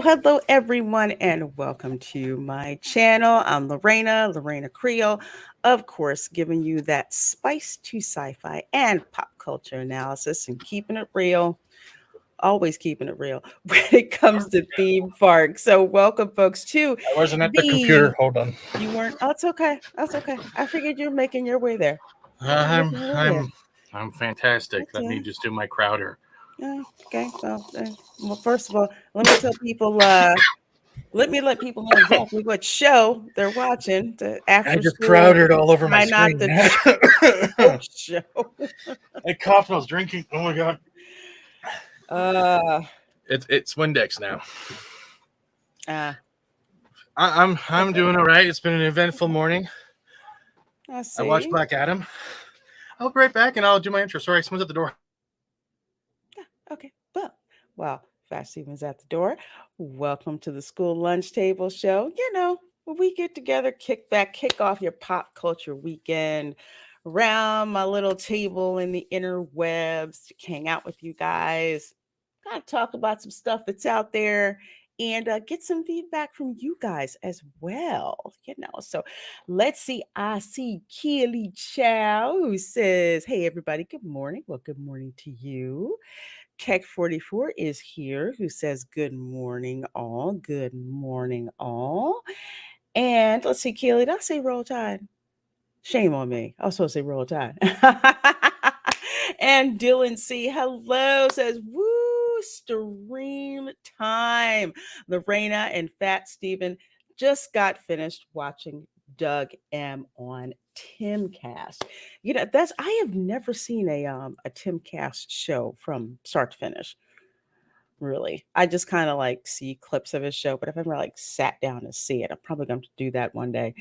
Hello, everyone, and welcome to my channel. I'm Reina Creole, of course, giving you that spice to sci fi and pop culture analysis and keeping it real, always keeping it real when it comes to theme parks. So, welcome, folks, to I wasn't at the the. computer. Hold on. You weren't. Oh, it's okay. That's okay. I figured you're making your way there. You're I'm making your way there. I'm I'm fantastic. Let me Okay. just do my Crowder. Yeah. Okay. Well, first of all, let me tell people. Let people know exactly what show they're watching. The I after just school, Crowdered all over my try not screen. to choke show. I coughed when I was drinking. Oh my god. Uh, It's Windex now. uh, I'm okay. doing all right. It's been an eventful morning. I I watched see. Black Adam. I'll be right back and I'll do my intro. Sorry, someone's at the door. Okay. Well, Fast Stevens at the door. Welcome to the school lunch table show. Where we get together, kick back, kick off your pop culture weekend around my little table in the interwebs to hang out with you guys, kind of talk about some stuff that's out there and get some feedback from you guys as well. So let's see. I see Keely Chow who says, "Hey, everybody, good morning." Well, good morning to you. Keck 44 is here who says, "Good morning, all. Good morning, all." And let's see, Keely, did I say roll tide? Shame on me. I was supposed to say roll tide. And Dylan C, hello, says, "Woo, stream time." Lorena and Fat Steven just got finished watching Doug M on Timcast. That's I have never seen a Timcast show from start to finish. Really, I just kind of like see clips of his show, but if I ever like sat down and see it, I'm probably going to do that one day.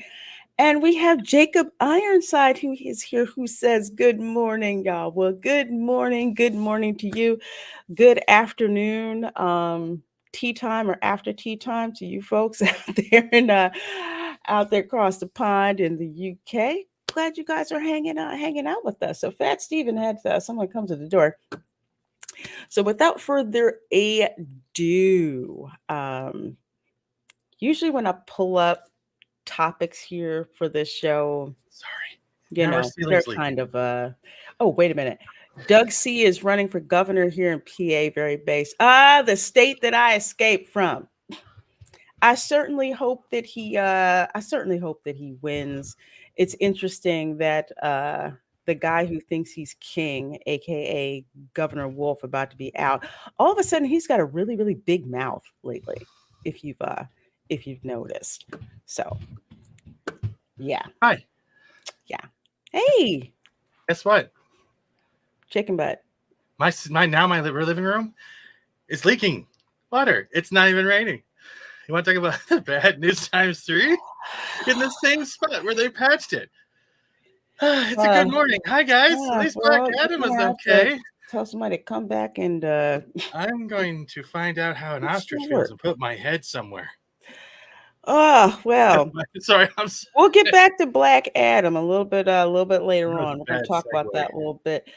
And we have Jacob Ironside who is here who says, "Good morning, y'all." Well, good morning to you. Good afternoon, tea time or after tea time to you folks out there across the pond in the UK. Glad you guys are hanging out with us. So Fat Steven had someone come to the door. So without further ado, usually when I pull up topics here for this show, Sorry. Never they're ceilings leaking. kind of oh, wait a minute. Doug C is running for governor here in PA, very base. The state that I escaped from. I certainly hope that he wins. It's interesting that the guy who thinks he's king, aka Governor Wolf, about to be out, all of a sudden he's got a really, really big mouth lately, if you've noticed. So yeah. Hi. Yeah. Hey, Guess what? chicken butt. My living room is leaking water. It's not even raining. You want to talk about the bad news times 3? In the same spot where they patched it. It's a good morning. Hi guys. At least Black Adam is okay. Tell somebody to come back and I'm going to find out how an ostrich feels and put my head somewhere. Oh, well. Sorry, we'll get back to Black Adam a little bit later on. We're going to talk segue. about that a little bit.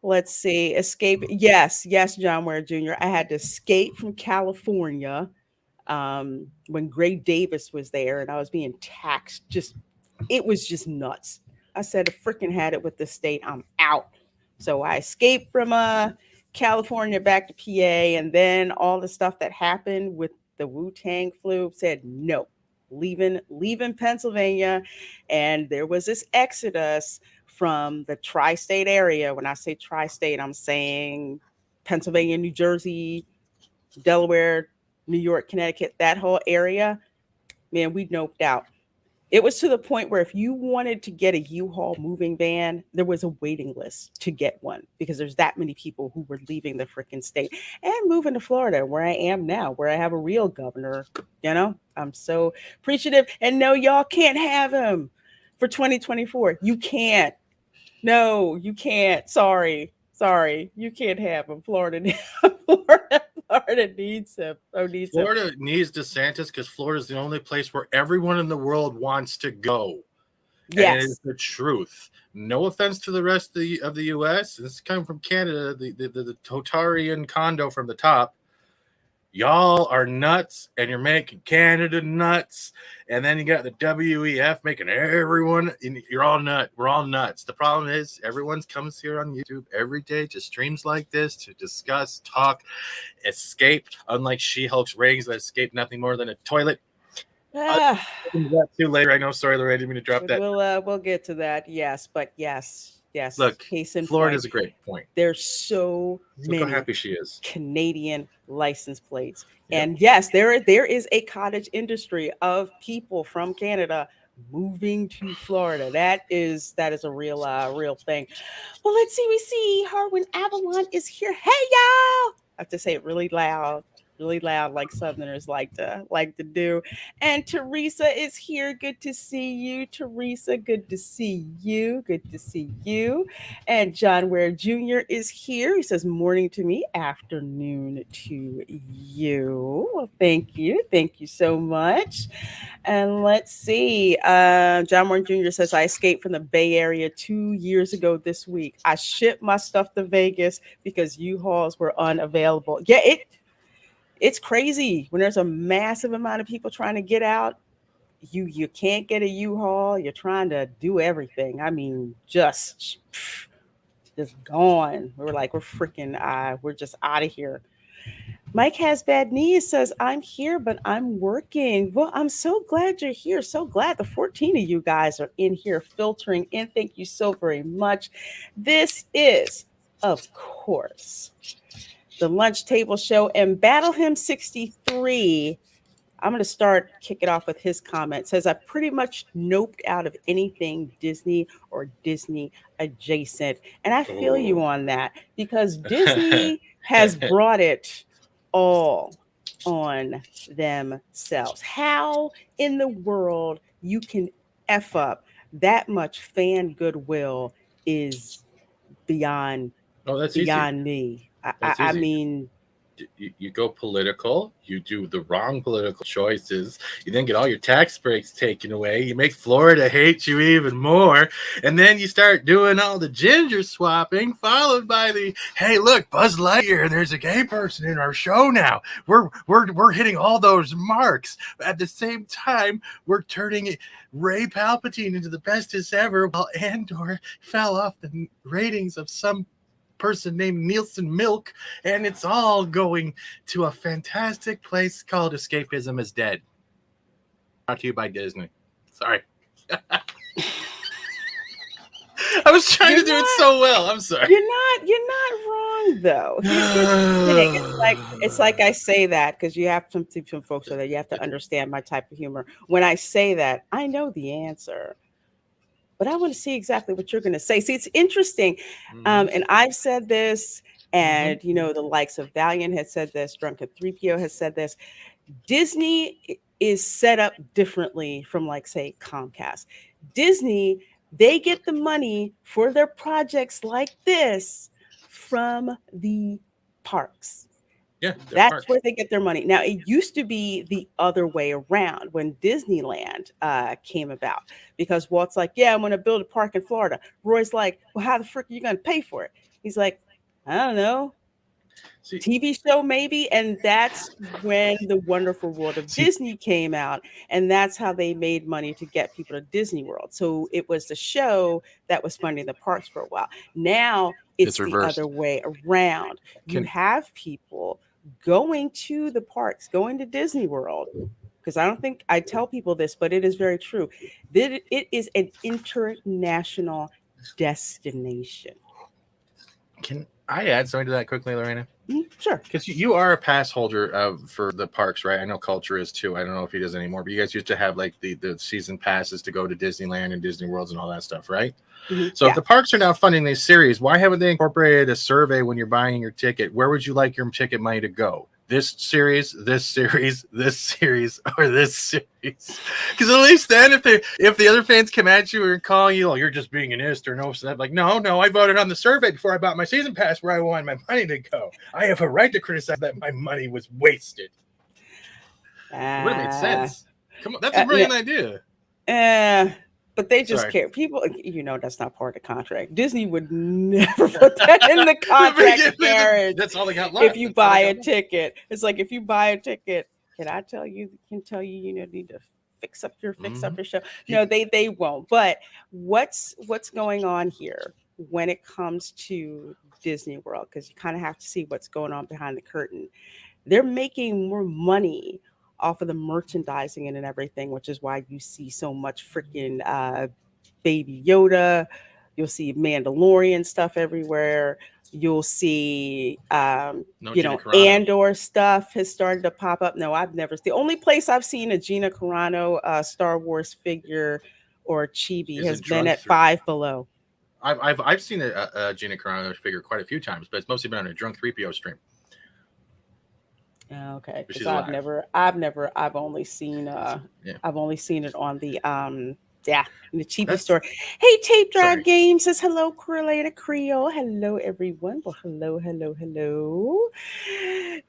Let's see. Escape. Yes, John Ware Jr. I had to escape from California when Gray Davis was there and I was being taxed. It was just nuts. I said, I freaking had it with the state. I'm out. So I escaped from California back to PA, and then all the stuff that happened with the Wu-Tang flu said no, leaving Pennsylvania. And there was this exodus from the tri-state area. When I say tri-state, I'm saying Pennsylvania, New Jersey, Delaware, New York, Connecticut, that whole area. Man, we noped out. It was to the point where if you wanted to get a U-Haul moving van, there was a waiting list to get one because there's that many people who were leaving the freaking state and moving to Florida, where I am now, where I have a real governor. I'm so appreciative. And no, y'all can't have him for 2024. You can't. No, you can't. Sorry. Sorry. You can't have him. Florida, Florida needs him. Oh, needs him. Florida needs DeSantis because Florida is the only place where everyone in the world wants to go. And it is Yes. the truth. No offense to the rest of the U.S. This is coming from Canada, the Totarian condo from the top. Y'all are nuts, and you're making Canada nuts. And then you got the WEF making everyone. You're all nuts. We're all nuts. The problem is everyone comes here on YouTube every day to streams like this to discuss, talk, escape. Unlike She-Hulk's ratings that escape nothing more than a toilet. Ah, Too later. I know. Sorry, Lorraine, I didn't mean to drop that. we'll get to that. Yes, but yes. Look, Case in Florida's point, a great point. there's so Look how many happy she is. Canadian license plates. Yep. And yes, there is a cottage industry of people from Canada moving to Florida. That is a real thing. Well, let's see. We see Harwin Avalon is here. Hey y'all! I have to say it really loud, like Southerners like to do. And Teresa is here. Good to see you, Teresa. Good to see you. Good to see you. And John Ware Jr. is here. He says morning to me, afternoon to you. Well, thank you. Thank you so much. And let's see. John Warren Jr. says, I escaped from the Bay Area 2 years ago this week. I shipped my stuff to Vegas because U-Hauls were unavailable. Yeah, it's crazy when there's a massive amount of people trying to get out. You can't get a U-Haul. You're trying to do everything. I mean, just gone. We're just out of here. Mike has bad knees says, I'm here, but I'm working. Well, I'm so glad you're here. So glad the 14 of you guys are in here filtering in. Thank you so very much. This is, of course, the Lunch Table Show, and Battle Him 63. I'm going to start kick it off with his comment. Says, I pretty much noped out of anything Disney or Disney adjacent. And I feel you Oh. on that because Disney has brought it all on themselves. How in the world you can F up that much fan goodwill is beyond Oh, that's easy. beyond me. I, I, That's I easy. mean, You go political, you do the wrong political choices, you then get all your tax breaks taken away, you make Florida hate you even more, and then you start doing all the ginger swapping, followed by the hey, look, Buzz Lightyear, there's a gay person in our show now. We're hitting all those marks. At the same time, we're turning Ray Palpatine into the bestest ever, while Andor fell off the ratings of some person named Nielsen Milk, and it's all going to a fantastic place called Escapism is Dead. Brought to you by Disney. Sorry. I was trying to do it so well. I'm sorry. you're not wrong though. Here's the thing. It's like I say that because you have some folks so that you have to understand my type of humor. When I say that, I know the answer, but I want to see exactly what you're going to say. See, it's interesting. And I've said this, and the likes of Valiant has said this, Drunken 3PO has said this. Disney is set up differently from, like, say, Comcast. Disney, they get the money for their projects like this from the parks. Yeah, That's where they get their money. Now, it used to be the other way around when Disneyland came about because Walt's like, yeah, I'm going to build a park in Florida. Roy's like, well, how the frick are you going to pay for it? He's like, I don't know. See, TV show maybe. And that's when the Wonderful World of Disney came out, and that's how they made money to get people to Disney World. So it was the show that was funding the parks for a while. Now it's the reversed. other way around. You Can- have people going to the parks, going to Disney World, because I don't think I tell people this, but it is very true, that it is an international destination. I add something to that quickly, Lorena? Sure. Because you are a pass holder for the parks, right? I know Culture is too. I don't know if he does anymore, but you guys used to have like the season passes to go to Disneyland and Disney Worlds and all that stuff, right? So if Yeah. the parks are now funding these series, why haven't they incorporated a survey when you're buying your ticket? Where would you like your ticket money to go? This series, this series, this series, or this series? Because at least then, if the other fans come at you and calling you, oh, you're just being an ist or no, so I'm like, no, I voted on the survey before I bought my season pass where I wanted my money to go. I have a right to criticize that my money was wasted. It would have made Uh, sense. Come on, that's a yeah. brilliant idea. But they just Sorry. care. People, that's not part of the contract. Disney would never put that in the contract, Karen. That's all they got If left. you That's all they buy a got left. ticket, it's like if you buy a ticket, can tell you, need to fix up Mm-hmm. your show. You, No, they won't. But what's going on here when it comes to Disney World? Because you kind of have to see what's going on behind the curtain. They're making more money off of the merchandising and everything, which is why you see so much freaking Baby Yoda. You'll see Mandalorian stuff everywhere. You'll see, no Gina Carano. Andor stuff has started to pop up. No, I've never. The only place I've seen a Gina Carano Star Wars figure or chibi Is has it been drunk at through? Five Below. I've seen a Gina Carano figure quite a few times, but it's mostly been on a drunk 3PO stream. Okay, But because she's alive. Yeah, I've only seen it on the yeah, in the cheapy that's store. Hey, Tape Drive sorry. Game says hello, Creole Creole. Hello, everyone. Well, hello.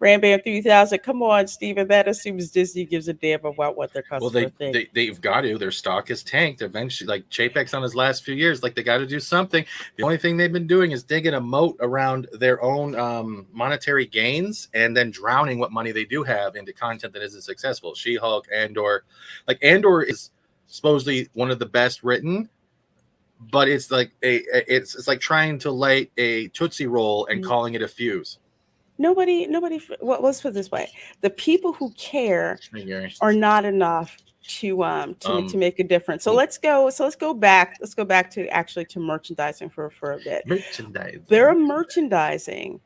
Rambam 3000. Come on, Steven. That assumes Disney gives a damn about what their Well, customer think. they've got to. Their stock is tanked eventually. Like Chapek's on his last few years, like they got to do something. The only thing they've been doing is digging a moat around their own monetary gains and then drowning what money they do have into content that isn't successful. She-Hulk, Andor, like Andor is supposedly one of the best written, but it's like it's like trying to light a Tootsie Roll and Mhm. calling it a fuse. Nobody. Well, let's put it this way: the people who care are not enough to Um, make a difference. So let's go. So let's go back. Let's go back to actually to merchandising for a bit. Their merchandising. merchandising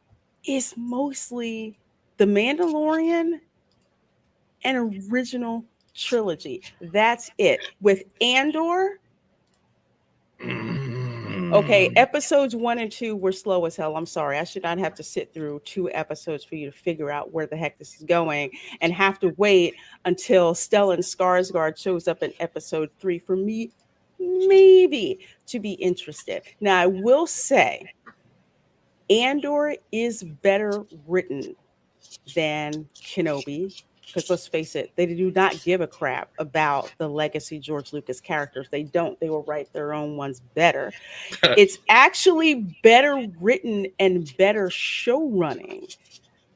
is mostly the Mandalorian and original trilogy. That's it. With Andor, okay, Mm. episodes 1 and 2 were slow as hell. I'm sorry. I should not have to sit through 2 episodes for you to figure out where the heck this is going and have to wait until Stellan Skarsgård shows up in episode 3 for me, maybe to be interested. Now, I will say, Andor is better written than Kenobi. Because let's face it, they do not give a crap about the legacy George Lucas characters. They don't. They will write their own ones better. It's actually better written and better show running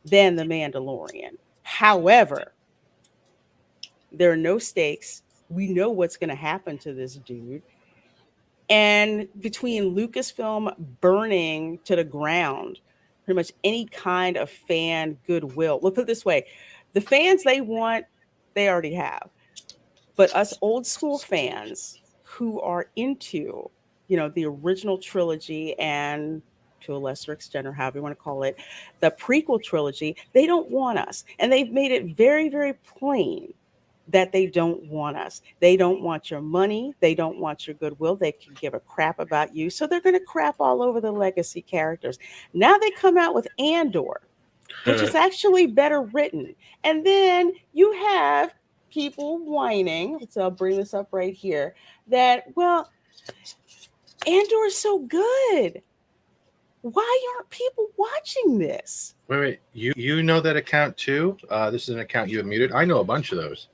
than The Mandalorian. However, there are no stakes. We know what's going to happen to this dude. And between Lucasfilm burning to the ground pretty much any kind of fan goodwill, we'll put it this way, the fans they want, they already have. But us old school fans who are into, the original trilogy and to a lesser extent, or however you want to call it, the prequel trilogy, they don't want us. And they've made it very, very plain that they don't want us. They don't want your money. They don't want your goodwill. They can give a crap about you. So they're going to crap all over the legacy characters. Now they come out with Andor, which is actually better written. And then you have people whining. So I'll bring this up right here that, well, Andor is so good. Why aren't people watching this? Wait. You know that account too? This is an account you have muted. I know a bunch of those.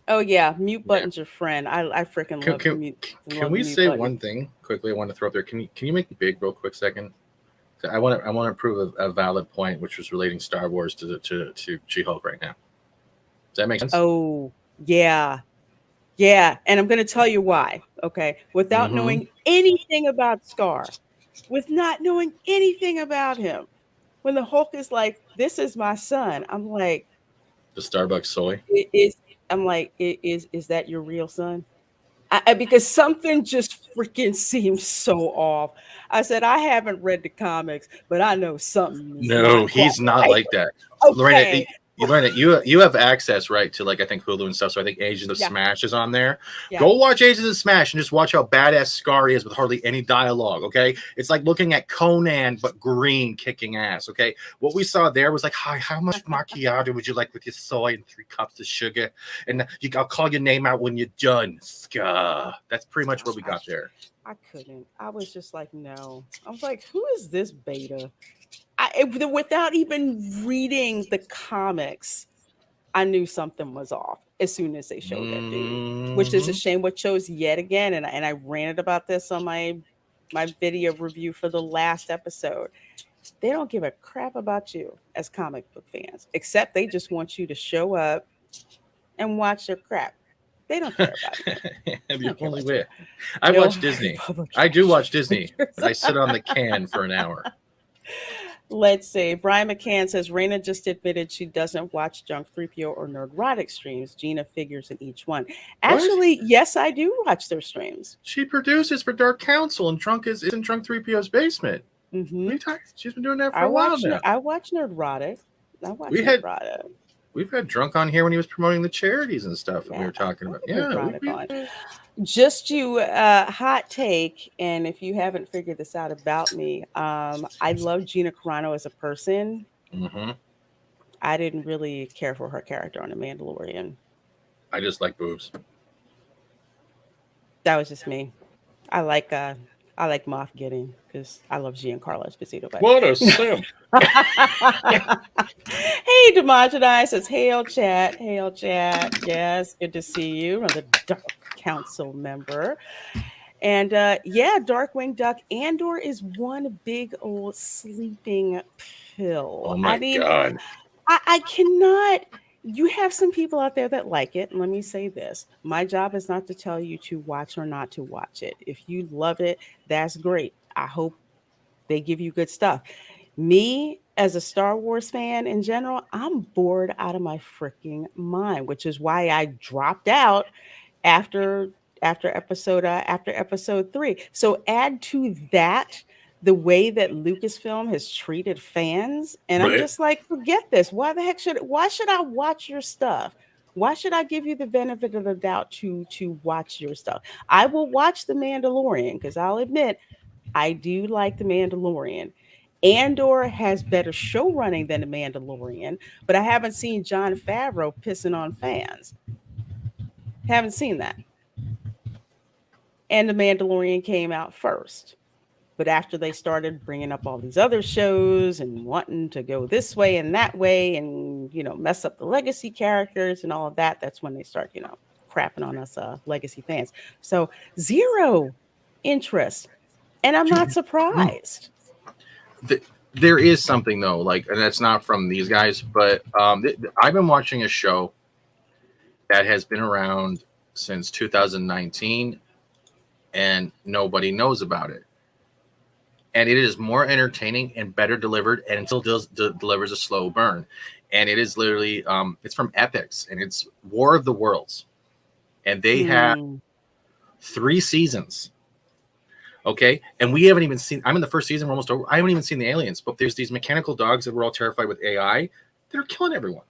Oh yeah, mute Yeah. button's your friend. I freaking Can, love the can, mute. can Love the we mute say button. one thing quickly? I want to throw up there. Can you make it big real quick second? I want to prove a valid point, which was relating Star Wars to She Hulk right now. Does that make sense? Oh yeah, yeah, and I'm going to tell you why. Okay, without Mm-hmm. knowing anything about Scar, with not knowing anything about him, when the Hulk is like, "This is my son," I'm like, The Starbucks soy. "It is." I'm like, "Is that your real son?" Because something just freaking seems so off. I said, I haven't read the comics, but I know something is No, not quite he's not right. like that. Lorena, Okay. Lorena, you have access right to like I think Hulu and stuff. So I think Agents of Yeah. Smash is on there. Yeah. Go watch Agents of Smash and just watch how badass Scar is with hardly any dialogue. Okay, it's like looking at Conan but green kicking ass. Okay, what we saw there was like, hi, how much macchiato would you like with your soy and 3 cups of sugar? And I'll call your name out when you're done, Scar. That's pretty much what we got Gosh, there. I couldn't. I was just like, no. I was like, who is this beta? Without even reading the comics, I knew something was off as soon as they showed that dude, which is a Hmm. shame. What shows yet again, and I ranted about this on my video review for the last episode. They don't give a crap about you as comic book fans, except they just want you to show up and watch their crap. They don't care about you. They The don't care only about you. way. I No watch Harry Disney. I do watch Disney, publications. but I sit on the can for an hour. Let's see. Brian McCann says Raina just admitted she doesn't watch Junk 3PO or Nerdrotic streams. Gina figures in each one. What? Actually, yes, I do watch their streams. She produces for Dark Council, and Drunk is in Drunk 3PO's basement. Hmm. What are you talking? She's been doing that for a while now. I watch Nerdrotic. I watch We had Nerdrotic. we've had Drunk on here when he was promoting the charities and stuff that we Yeah, were talking I about. had Yeah, Nerdrotic on. Just you, hot take, and if you haven't figured this out about me, I love Gina Carano as a person. hmm I didn't really care for her character on The Mandalorian. I just like boobs. That was just me. I like uh I like Moff Gideon because I love Giancarlo Esposito, but What a you know. simp! Hey, Demonjadai says, "Hail chat, hail chat. Yes, good to see you. I'm the Dark Council member, and yeah, Darkwing Duck. Andor is one big old sleeping pill. Oh I my mean, god! I cannot. You have some people out there that like it. And let me say this, my job is not to tell you to watch or not to watch it. If you love it, that's great. I hope they give you good stuff. Me, as a Star Wars fan in general, I'm bored out of my freaking mind, which is why I dropped out after after episode 3. So add to that the way that Lucasfilm has treated fans, and I'm Blech. just like, forget this. Why should I watch your stuff? Why should I give you the benefit of the doubt to watch your stuff? I will watch The Mandalorian because I'll admit I do like The Mandalorian. Andor has better show running than The Mandalorian, but I haven't seen John Favreau pissing on fans. Haven't seen that. And The Mandalorian came out first. But after they started bringing up all these other shows and wanting to go this way and that way and, mess up the legacy characters and all of that, that's when they start, crapping on us legacy fans. So zero interest. And I'm not surprised. There is something though, like, and that's not from these guys, but I've been watching a show that has been around since 2019, and nobody knows about it. And it is more entertaining and better delivered, and it still delivers a slow burn. And it is literally, it's from Epics, and it's War of the Worlds, and they have Hmm. 3 seasons. Okay, and we haven't even seen. I'm in the first season. We're almost over. I haven't even seen the aliens, but there's these mechanical dogs that we're all terrified with AI that are killing everyone,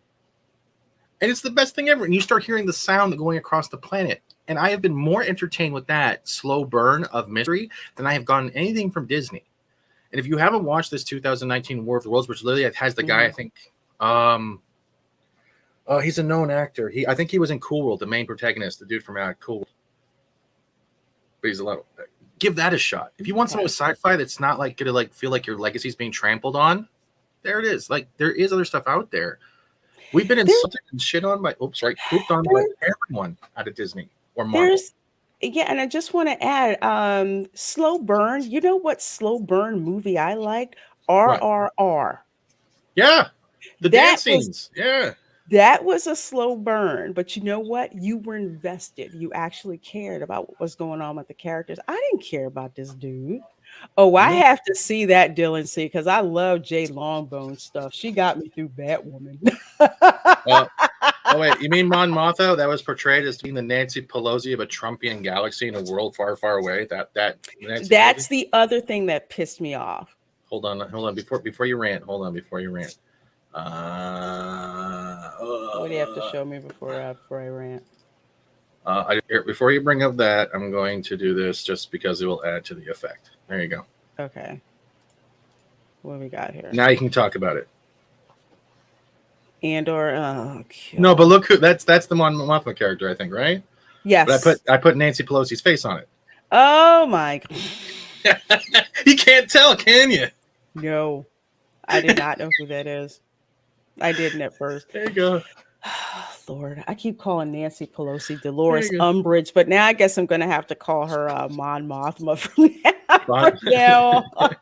and it's the best thing ever. And you start hearing the sound going across the planet, and I have been more entertained with that slow burn of mystery than I have gotten anything from Disney. And if you haven't watched this 2019 War of the Worlds, which literally has the guy, I think, oh, he's a known actor. I think he was in Cool World, the main protagonist, the dude from Cool World. But he's a lot. Give that a shot. If you want some sci-fi that's not like gonna like feel like your legacy's being trampled on, there it is. Like there is other stuff out there. We've been insulted and shit on by pooped on by everyone out of Disney or Marvel. Yeah, and I just want to add, slow burn. You know what slow burn movie I liked? What? RRR. Yeah, the That dance was scenes. Yeah. that was a slow burn, but you know what? You were invested. You actually cared about what was going on with the characters. I didn't care about this dude. Oh, I No. have to see that Dylan see because I love Jay Longbone stuff. She got me through Batwoman. Uh, Oh wait, you mean Mon Mothma that was portrayed as being the Nancy Pelosi of a Trumpian galaxy in a world far, far away? That Nancy Pelosi? That's the other thing that pissed me off. Hold on. Before you rant, hold on. Before you rant. What do you have to show me before I rant? Before you bring up that, I'm going to do this just because it will add to the effect. There you go. Okay. What we got here? Now you can talk about it. Andor. Oh No, but god. look who that's the Mon Mothma character, I think, right? But Yes. I put Nancy Pelosi's face on Oh my. it. You can't tell, can you? No, I did not know who that is. I didn't at first. There you go. Lord, I keep calling Nancy Pelosi There Dolores you Umbridge, but now I guess I'm going to have to call her Mon Mothma from go. from now on.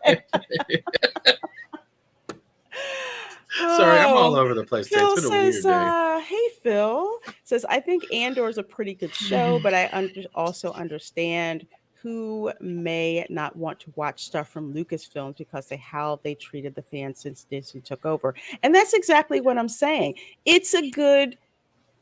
Sorry, I'm all Oh, over the place today. It's Phil been a says, weird day. "Hey Phil says I think Andor is a pretty good show, but I also understand who may not want to watch stuff from Lucasfilms because they how they treated the fans since Disney took over, and that's exactly what I'm saying. It's a good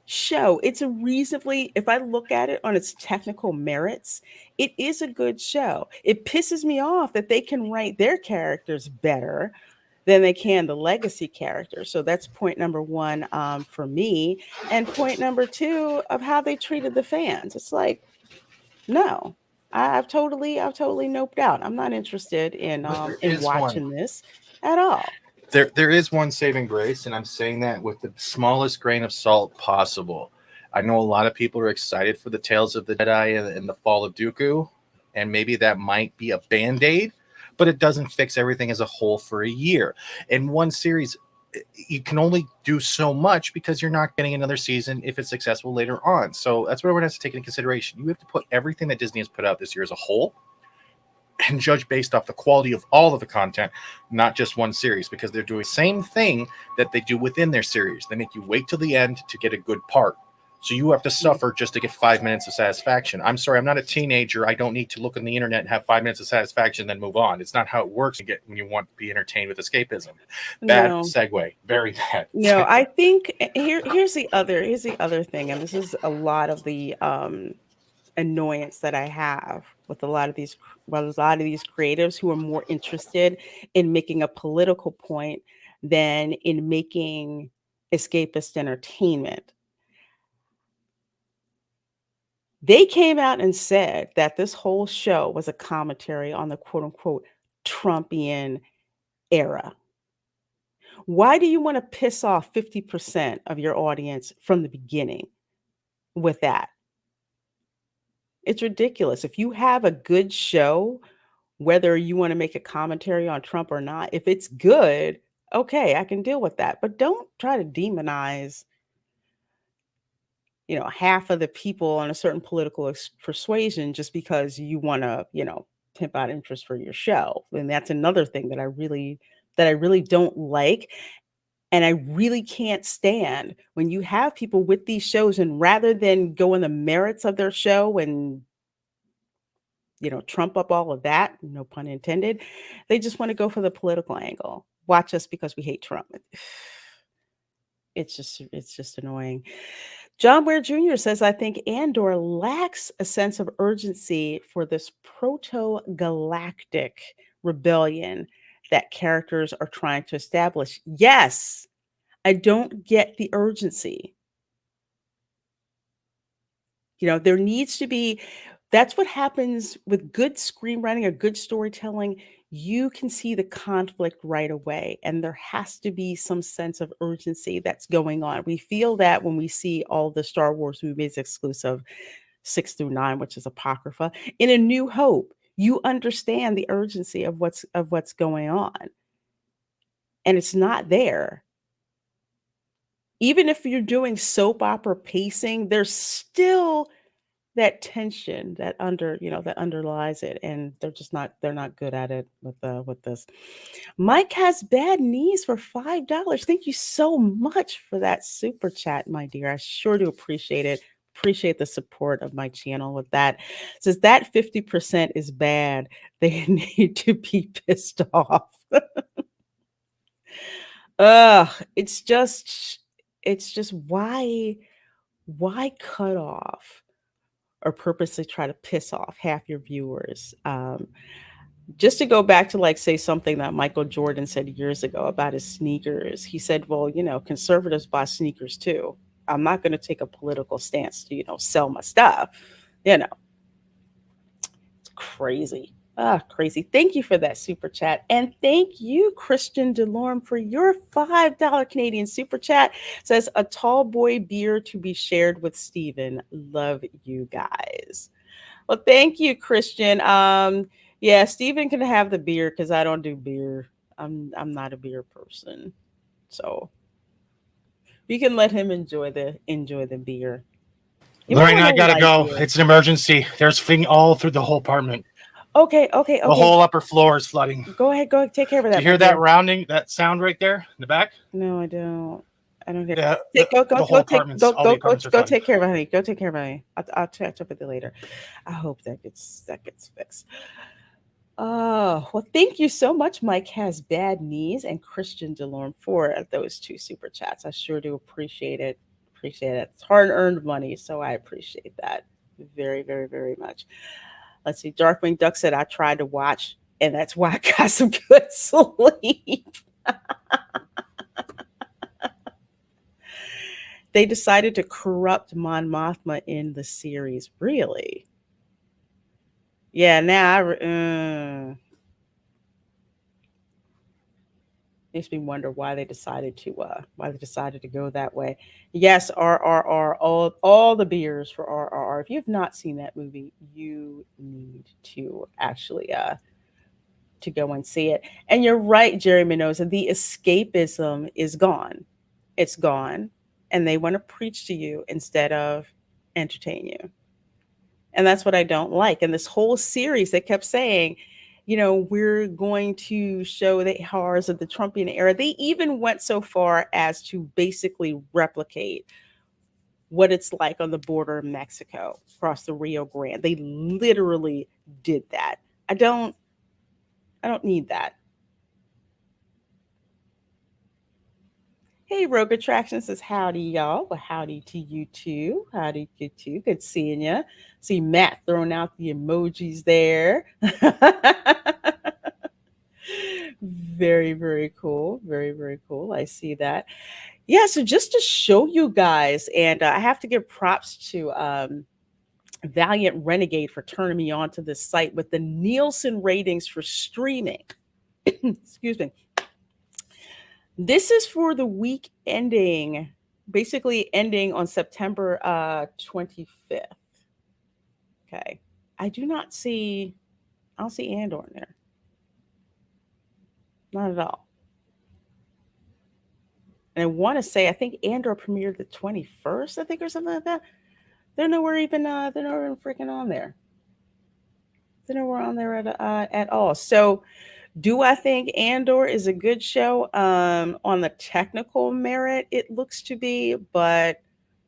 show. It's a reasonably, if I look at it on its technical merits, it is a good show. It pisses me off that they can write their characters better than they can the legacy characters. So that's point number one for me. And point number two of how they treated the fans. It's like, no, I've totally noped out. I'm not interested But there in is one. watching this at all. There is one saving grace, and I'm saying that with the smallest grain of salt possible. I know a lot of people are excited for the Tales of the Jedi and the Fall of Dooku, and maybe that might be a band aid, but it doesn't fix everything as a whole for a year. In one series, you can only do so much because you're not getting another season if it's successful later on. So that's what everyone has to take into consideration. You have to put everything that Disney has put out this year as a whole and judge based off the quality of all of the content, not just one series, because they're doing the same thing that they do within their series. They make you wait till the end to get a good part. So you have to suffer just to get 5 minutes of satisfaction. I'm sorry, I'm not a teenager. I don't need to look on the internet and have 5 minutes of satisfaction and then move on. It's not how it works when you want to be entertained with escapism. Bad No. segue. Very bad. No, I think here's the other thing, and this is a lot of the annoyance that I have with a lot of these creatives who are more interested in making a political point than in making escapist entertainment. They came out and said that this whole show was a commentary on the quote unquote Trumpian era. Why do you want to piss off 50% of your audience from the beginning with that? It's ridiculous. If you have a good show, whether you want to make a commentary on Trump or not, if it's good, okay, I can deal with that. But don't try to demonize, half of the people on a certain political persuasion just because you want to, pimp out interest for your show. And that's another thing that I really don't like. And I really can't stand when you have people with these shows and rather than go in the merits of their show and trump up all of that, no pun intended, they just want to go for the political angle. Watch us because we hate Trump. It's just annoying. John Ware Jr. says, I think Andor lacks a sense of urgency for this proto-galactic rebellion that characters are trying to establish. Yes, I don't get the urgency. There needs to be, that's what happens with good screenwriting or good storytelling. You can see the conflict right away, and there has to be some sense of urgency that's going on. We feel that when we see all the Star Wars movies exclusive 6 through 9, which is Apocrypha. In A New Hope, you understand the urgency of what's going on, and it's not there. Even if you're doing soap opera pacing, there's still that tension that underlies it, and they're not good at it with this. Mike has bad knees for $5. Thank you so much for that super chat, my dear. I sure do appreciate it. Appreciate the support of my channel with that. Says that 50% is bad. They need to be pissed off. Ugh, it's just it's just why cut off or purposely try to piss off half your viewers? Just to go back to, like, say something that Michael Jordan said years ago about his sneakers. He said, well, conservatives buy sneakers too. I'm not going to take a political stance to, sell my stuff. You know, it's crazy. Ah, crazy. Thank you for that super chat. And thank you, Christian Delorme, for your $5 Canadian super chat. Says a tall boy beer to be shared with Steven. Love you guys. Well, thank you, Christian. Yeah, Steven can have the beer because I don't do beer. I'm not a beer person. So you can let him enjoy the beer. You might Lorraine, want I a gotta light go. beer. It's an emergency. There's thing all through the whole apartment. Okay, okay, The okay. whole upper floor is flooding. Go take care of Do you that, my hear that dear. rounding, that sound right there in the back? No, I don't. I don't hear. Yeah, Take go go the whole go take apartments, go all the go go apartments are go flooding. take care of it, honey. Go take care of it, honey. I'll catch up with you later. I hope that gets fixed. Oh, well, thank you so much, Mike Has Bad Knees and Christian Delorme, for those two super chats. I sure do appreciate it. Appreciate it. It's hard earned money, so I appreciate that very, very, very much. Let's see. Darkwing Duck said, I tried to watch, and that's why I got some good sleep. They decided to corrupt Mon Mothma in the series. Really? Yeah, now makes me wonder why they decided to go that way. Yes, RRR, all the beers for RRR. If you've not seen that movie, you need to actually to go and see it. And you're right, Jerry Mendoza, the escapism is gone. It's gone. And they want to preach to you instead of entertain you. And that's what I don't like. And this whole series, they kept saying, we're going to show the horrors of the Trumpian era. They even went so far as to basically replicate what it's like on the border of Mexico across the Rio Grande. They literally did that. I don't need that. Hey, Rogue Attraction says, howdy, y'all. Well, howdy to you too. Howdy to you too. Good seeing you. See Matt throwing out the emojis there. Very, very cool. Very, very cool. I see that. Yeah, so just to show you guys, and I have to give props to Valiant Renegade for turning me on to this site with the Nielsen ratings for streaming. Excuse me. This is for the week ending, basically ending on September 25th. Okay. I don't see Andor in there. Not at all. And I want to say, I think Andor premiered the 21st, I think, or something like that. They're nowhere even freaking on there. They're nowhere on there at all. So, do I think Andor is a good show? On the technical merit, it looks to be, but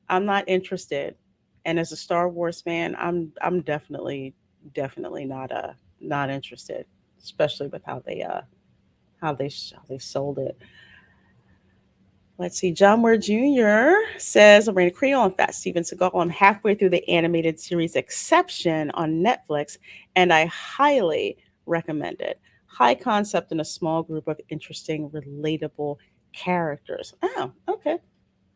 I'm not interested. And as a Star Wars fan, I'm definitely not interested, especially with how they sold it. Let's see. John Ware Jr. says, Reina Creole and Fat Steven Seagal. I'm halfway through the animated series Exception on Netflix, and I highly recommend it. High concept and a small group of interesting, relatable characters. Oh, okay.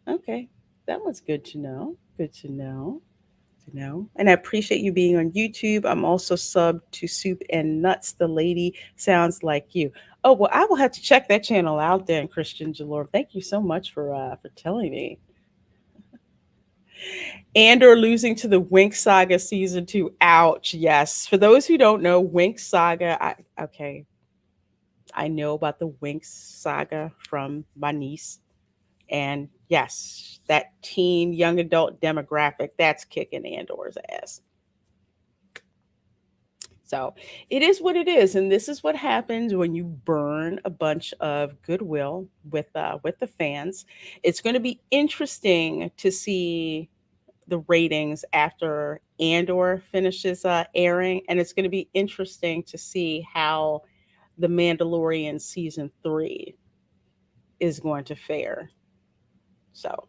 Okay. That was good to know. Good to know. And I appreciate you being on YouTube. I'm also subbed to Soup and Nuts. The lady sounds like you. Oh well, I will have to check that channel out then, Christian Jalor. Thank you so much for telling me. Andor losing to the Wink Saga season 2. Ouch. Yes. For those who don't know, Wink Saga. Okay, I know about the Wink Saga from my niece, and yes, that teen young adult demographic that's kicking Andor's ass. So it is what it is, and this is what happens when you burn a bunch of goodwill with the fans. It's going to be interesting to see the ratings after Andor finishes airing, and it's going to be interesting to see how the Mandalorian season 3 is going to fare. So,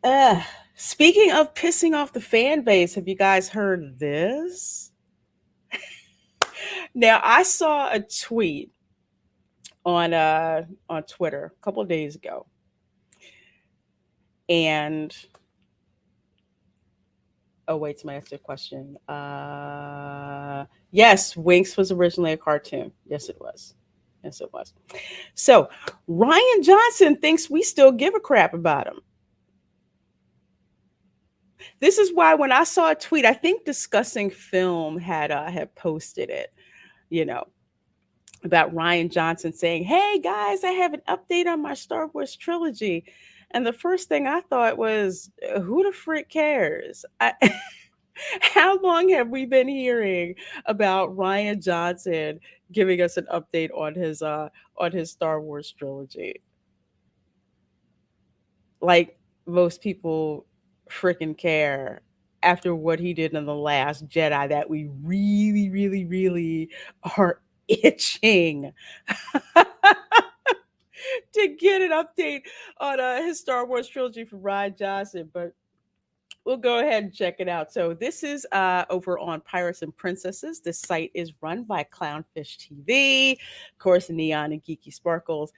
uh, speaking of pissing off the fan base, have you guys heard this? Now, I saw a tweet on Twitter a couple of days ago, and oh wait, to answer your question. Yes, Winx was originally a cartoon. Yes, it was. Yes, it was. So Ryan Johnson thinks we still give a crap about him. This is why when I saw a tweet, I think Discussing Film had posted it, you know, about Ryan Johnson saying, "Hey guys, I have an update on my Star Wars trilogy." And the first thing I thought was, who the frick cares? How long have we been hearing about Ryan Johnson giving us an update on his Star Wars trilogy? Like most people freaking care after what he did in the last Jedi that we really really really are itching to get an update on his Star Wars trilogy from Ryan Johnson, but we'll go ahead and check it out. So this is over on Pirates and Princesses. This site is run by Clownfish TV, of course, Neon and Geeky Sparkles.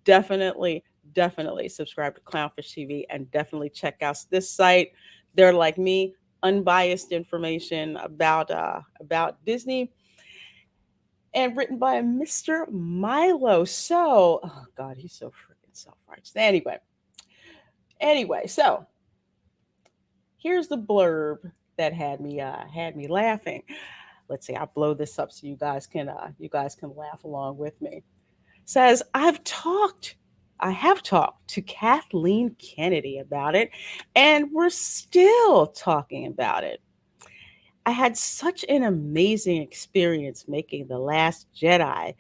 Definitely, definitely subscribe to Clownfish TV and definitely check out this site. They're like me, unbiased information about Disney, and written by a Mr. Milo. So, oh God, he's so freaking self-righteous. Anyway, so here's the blurb that had me laughing. Let's see, I'll blow this up so you guys can laugh along with me. Says, I have talked to Kathleen Kennedy about it, and we're still talking about it. I had such an amazing experience making The Last Jedi.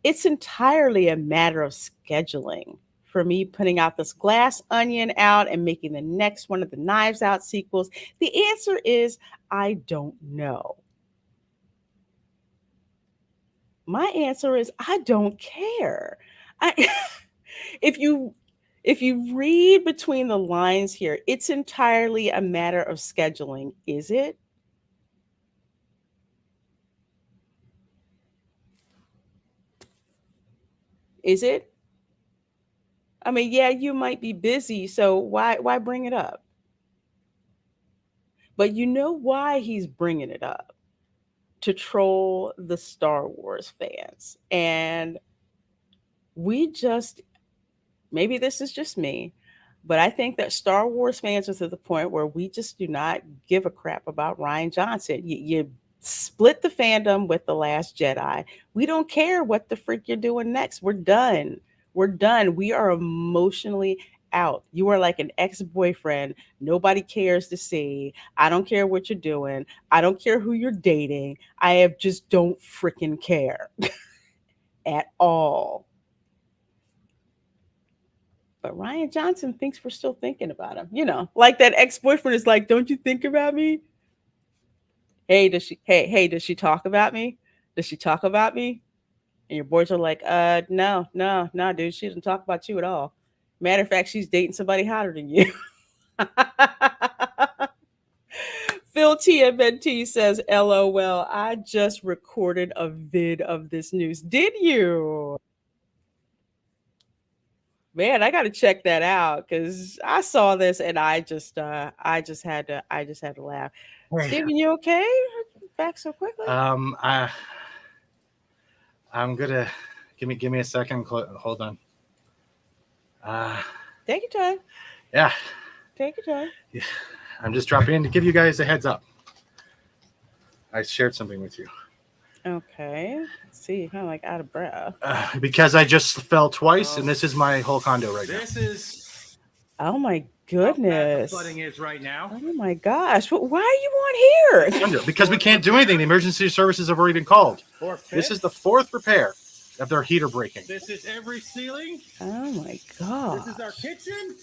It's entirely a matter of scheduling. For me, putting out this Glass Onion out and making the next one of the Knives Out sequels, the answer is I don't know. My answer is I don't care. I, if you if you read between the lines here, it's entirely a matter of scheduling, is it? Is it? I mean, yeah, you might be busy, so why bring it up? But you know why he's bringing it up? To troll the Star Wars fans. And we just, maybe this is just me, but I think that Star Wars fans are to the point where we just do not give a crap about Ryan Johnson. You split the fandom with The Last Jedi. We don't care what the freak you're doing next. We're done. We're done. We are emotionally out. You are like an ex boyfriend. Nobody cares to see. I don't care what you're doing. I don't care who you're dating. I have just don't freaking care at all. But Ryan Johnson thinks we're still thinking about him. You know, like that ex boyfriend is like, don't you think about me? Hey, does she? Hey, does she talk about me? Does she talk about me? And your boys are like, no, no, no, dude, she doesn't talk about you at all. Matter of fact, she's dating somebody hotter than you. Phil TMNT says, LOL, I just recorded a vid of this news. Did you? Man, I gotta check that out because I saw this and I just had to laugh. Hey, Steven, you okay? Back so quickly? I I'm gonna give me a second. Hold on. Take your time. Yeah, Take your time. yeah, I'm just dropping in to give you guys a heads up. I shared something with you. Okay. Let's see, kind of like out of breath. Because I just fell twice, and this is my whole condo right now. This is Oh my how bad the goodness. flooding is right now. Oh my gosh. Why are you on here? Because we can't do anything. The emergency services have already been called. This is the fourth repair of their heater breaking. This is every ceiling. Oh my god. This is our kitchen.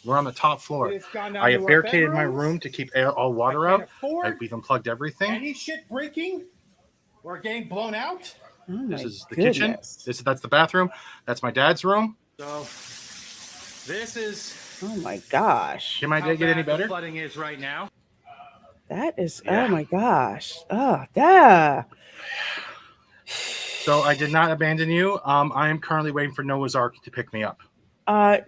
We're on the top floor. It's gone down I to have our barricaded my bedrooms. room to keep all water I out. can't afford We've unplugged everything. any shit breaking or getting blown out. Oh my This is the goodness. kitchen. That's the bathroom. That's my dad's room. So This is Oh my gosh. Can my how day get any bad the better? flooding is right now. That is, Yeah. oh my gosh. Oh, yeah. So I did not abandon you. I am currently waiting for Noah's Ark to pick me up.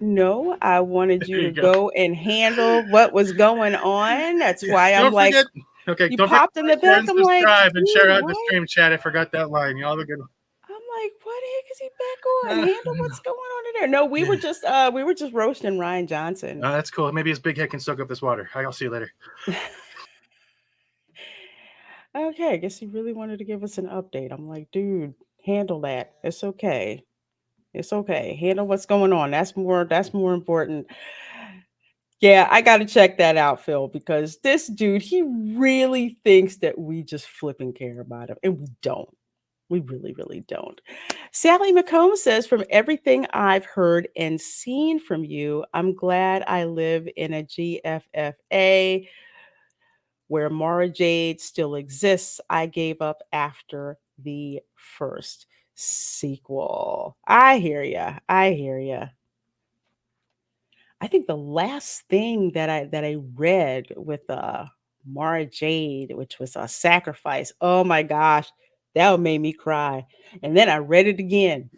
No, I wanted you There to you go. go and handle what was going on. That's Yeah. why I'm Don't like, forget. Okay, you don't forget popped to in like, the share, back. and I'm like, subscribe, and share dude, out in the what? stream chat. I forgot that line. You all have a good I'm like, what the heck is he back on? one. Handle what's going on in there. No, Yeah. we were just roasting Ryan Johnson. That's cool. Maybe his big head can soak up this water. I'll see you later. Okay, I guess he really wanted to give us an update. I'm like, dude, handle that. It's okay. It's okay. Handle what's going on. That's more important. Yeah, I got to check that out, Phil, because this dude, he really thinks that we just flipping care about him, and we don't. We really, really don't. Sally McComb says, from everything I've heard and seen from you, I'm glad I live in a GFFA where Mara Jade still exists. I gave up after the first sequel. I hear ya. I hear ya. I think the last thing that I read with Mara Jade, which was a sacrifice. Oh my gosh, that made me cry. And then I read it again.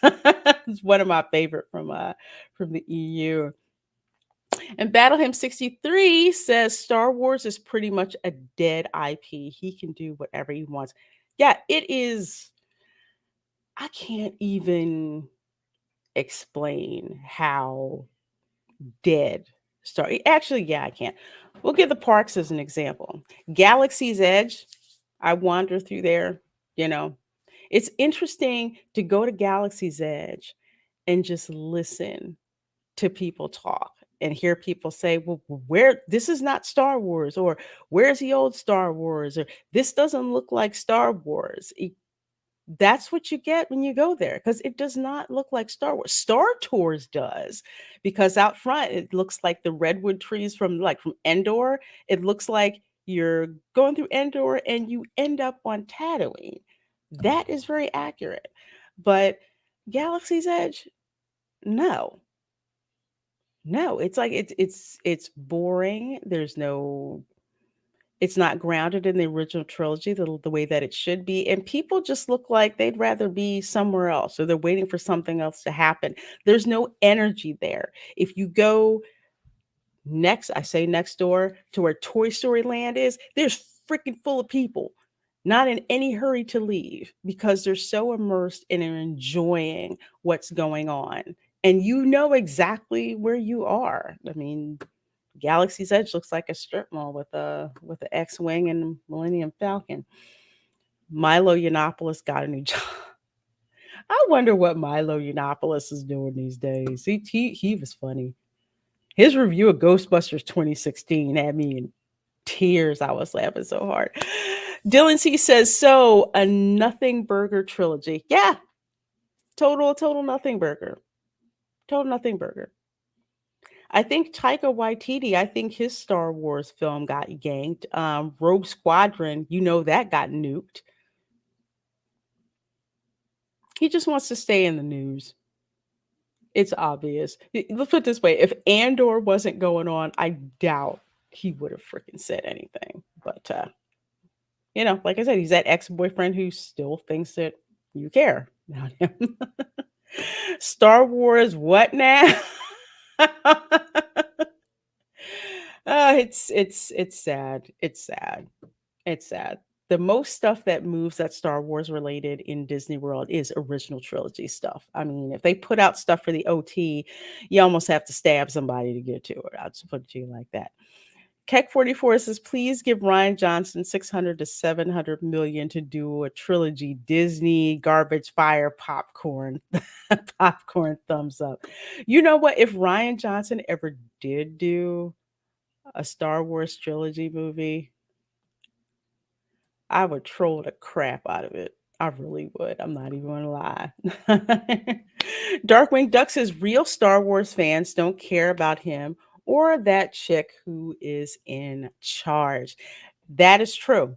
It's one of my favorite from the EU. And Battle Him 63 says Star Wars is pretty much a dead IP. He can do whatever he wants. Yeah, it is. I can't even explain how dead Star. Actually, yeah, I can. We'll give the parks as an example. Galaxy's Edge. I wander through there. You know, it's interesting to go to Galaxy's Edge and just listen to people talk and hear people say, well, where this is not Star Wars, or where's the old Star Wars, or this doesn't look like Star Wars. That's what you get when you go there, because it does not look like Star Wars. Star Tours does, because out front it looks like the redwood trees from Endor. It looks like you're going through Endor and you end up on Tatooine. That is very accurate. But Galaxy's Edge, no. No, it's like it's boring. It's not grounded in the original trilogy the way that it should be. And people just look like they'd rather be somewhere else, or they're waiting for something else to happen. There's no energy there. If you go I say next door to where Toy Story Land is, there's freaking full of people, not in any hurry to leave, because they're so immersed and are enjoying what's going on. And you know exactly where you are. I mean, Galaxy's Edge looks like a strip mall with a X-wing and Millennium Falcon. Milo Yiannopoulos got a new job. I wonder what Milo Yiannopoulos is doing these days. He was funny. His review of Ghostbusters 2016 had me in tears. I was laughing so hard. Dylan C says, so a nothing burger trilogy. Yeah, total nothing burger. Total nothing burger. I think Taika Waititi, I think his Star Wars film got yanked. Rogue Squadron, you know, that got nuked. He just wants to stay in the news. It's obvious. Let's put it this way: if Andor wasn't going on, I doubt he would have freaking said anything. But like I said, he's that ex-boyfriend who still thinks that you care about him. Star Wars, what now? It's sad. It's sad. It's sad. The most stuff that moves that's Star Wars related in Disney World is original trilogy stuff. I mean, if they put out stuff for the OT, you almost have to stab somebody to get to it. I'll just put it to you like that. Keck 44 says, please give Ryan Johnson 600 to 700 million to do a trilogy. Disney, garbage, fire, popcorn, popcorn, thumbs up. You know what? If Ryan Johnson ever did do a Star Wars trilogy movie, I would troll the crap out of it. I really would. I'm not even gonna lie. Darkwing Duck says real Star Wars fans don't care about him or that chick who is in charge. That is true.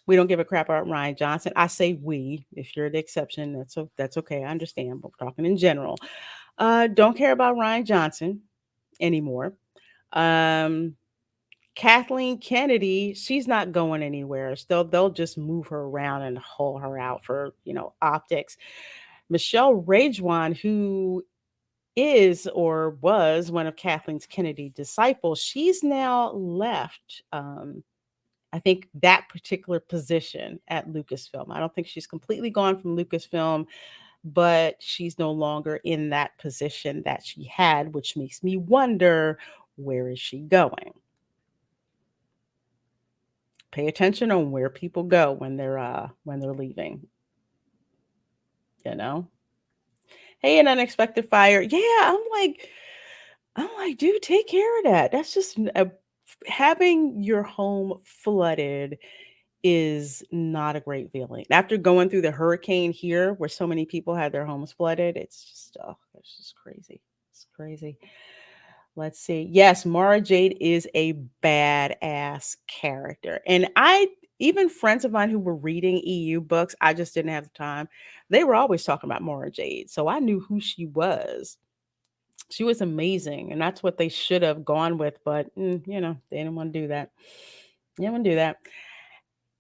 We don't give a crap about Ryan Johnson. I say we. If you're the exception, that's okay. I understand, but we're talking in general. Don't care about Ryan Johnson anymore. Um, Kathleen Kennedy, she's not going anywhere. They'll just move her around and haul her out for optics. Michelle Rajwan, who is or was one of Kathleen's Kennedy disciples, she's now left. I think that particular position at Lucasfilm. I don't think she's completely gone from Lucasfilm, but she's no longer in that position that she had, which makes me wonder, where is she going? Pay attention on where people go when they're leaving. You know, hey, an unexpected fire. Yeah, I'm like, dude, take care of that. That's just having your home flooded is not a great feeling. After going through the hurricane here, where so many people had their homes flooded, it's just crazy. It's crazy. Let's see. Yes, Mara Jade is a badass character. And even friends of mine who were reading EU books, I just didn't have the time. They were always talking about Mara Jade. So I knew who she was. She was amazing. And that's what they should have gone with. But, they didn't want to do that. They didn't want to do that.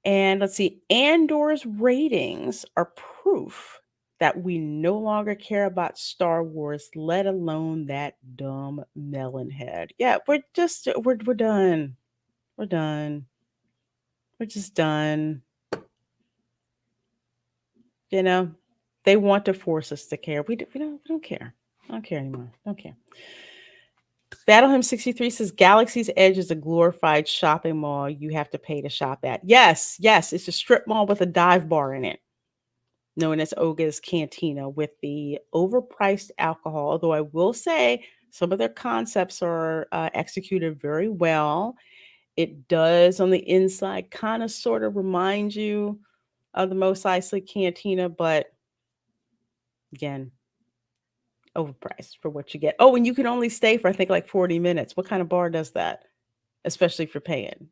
And let's see, Andor's ratings are proof that we no longer care about Star Wars, let alone that dumb melon head. Yeah, we're done. We're done. We're just done. You know, they want to force us to care. We don't care. I don't care anymore. Don't care. Battle Him 63 says Galaxy's Edge is a glorified shopping mall you have to pay to shop at. Yes, yes, it's a strip mall with a dive bar in it, known as Oga's Cantina, with the overpriced alcohol. Although I will say some of their concepts are executed very well. It does on the inside kind of sort of remind you of the Mos Eisley Cantina, but again, overpriced for what you get. Oh, and you can only stay for I think like 40 minutes. What kind of bar does that? Especially if you're paying.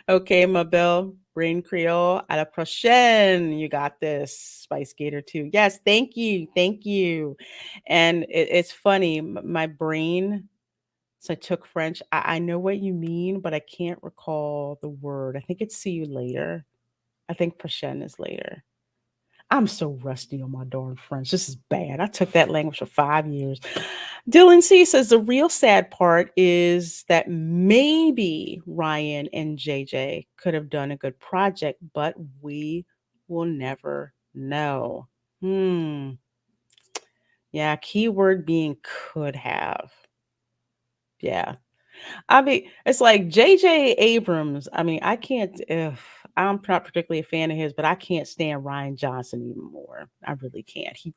Okay, my belle, Brain Creole, à la prochaine. You got this, Spice Gator too. Yes, thank you, thank you. And it's funny, my brain. So I took French. I know what you mean, but I can't recall the word. I think it's see you later. I think prochaine is later. I'm so rusty on my darn French. This is bad. I took that language for 5 years. Dylan C says the real sad part is that maybe Ryan and JJ could have done a good project, but we will never know. Yeah, keyword being could have. Yeah. I mean, it's like JJ Abrams. I mean, I can't. I'm not particularly a fan of his, but I can't stand Ryan Johnson even more. I really can't. He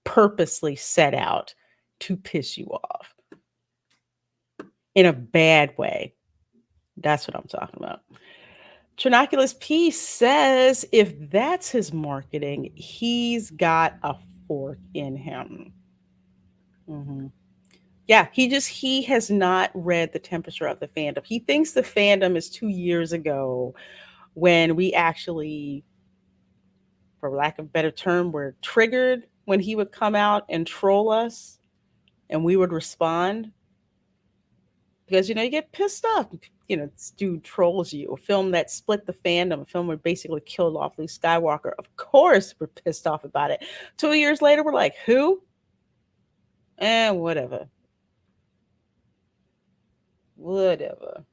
purposely set out to piss you off in a bad way. That's what I'm talking about. Trinoculus P says if that's his marketing, he's got a fork in him. Mhm. Yeah, he has not read the temperature of the fandom. He thinks the fandom is 2 years ago when we actually, for lack of a better term, were triggered when he would come out and troll us and we would respond. Because you get pissed off. This dude trolls you. A film that split the fandom, a film that basically killed off Luke Skywalker. Of course, we're pissed off about it. 2 years later, we're like, who? Whatever. Whatever.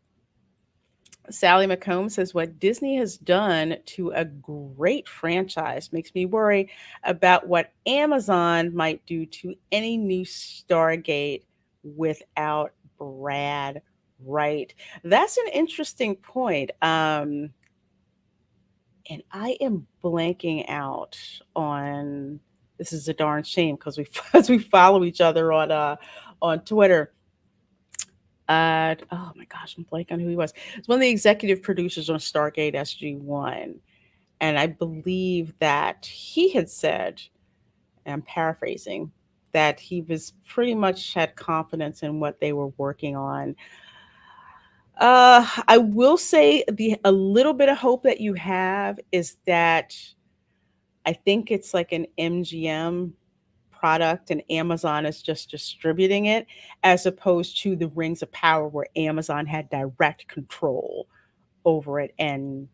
Sally McComb says, what Disney has done to a great franchise makes me worry about what Amazon might do to any new Stargate without Brad Wright. That's an interesting point. And I am blanking out on, this is a darn shame because we as we follow each other on Twitter. Oh my gosh, I'm blanking on who he was. It's one of the executive producers on Stargate SG-1. And I believe that he had said, and I'm paraphrasing, that he was pretty much had confidence in what they were working on. I will say the a little bit of hope that you have is that I think it's like an MGM product and Amazon is just distributing it as opposed to the Rings of Power where Amazon had direct control over it and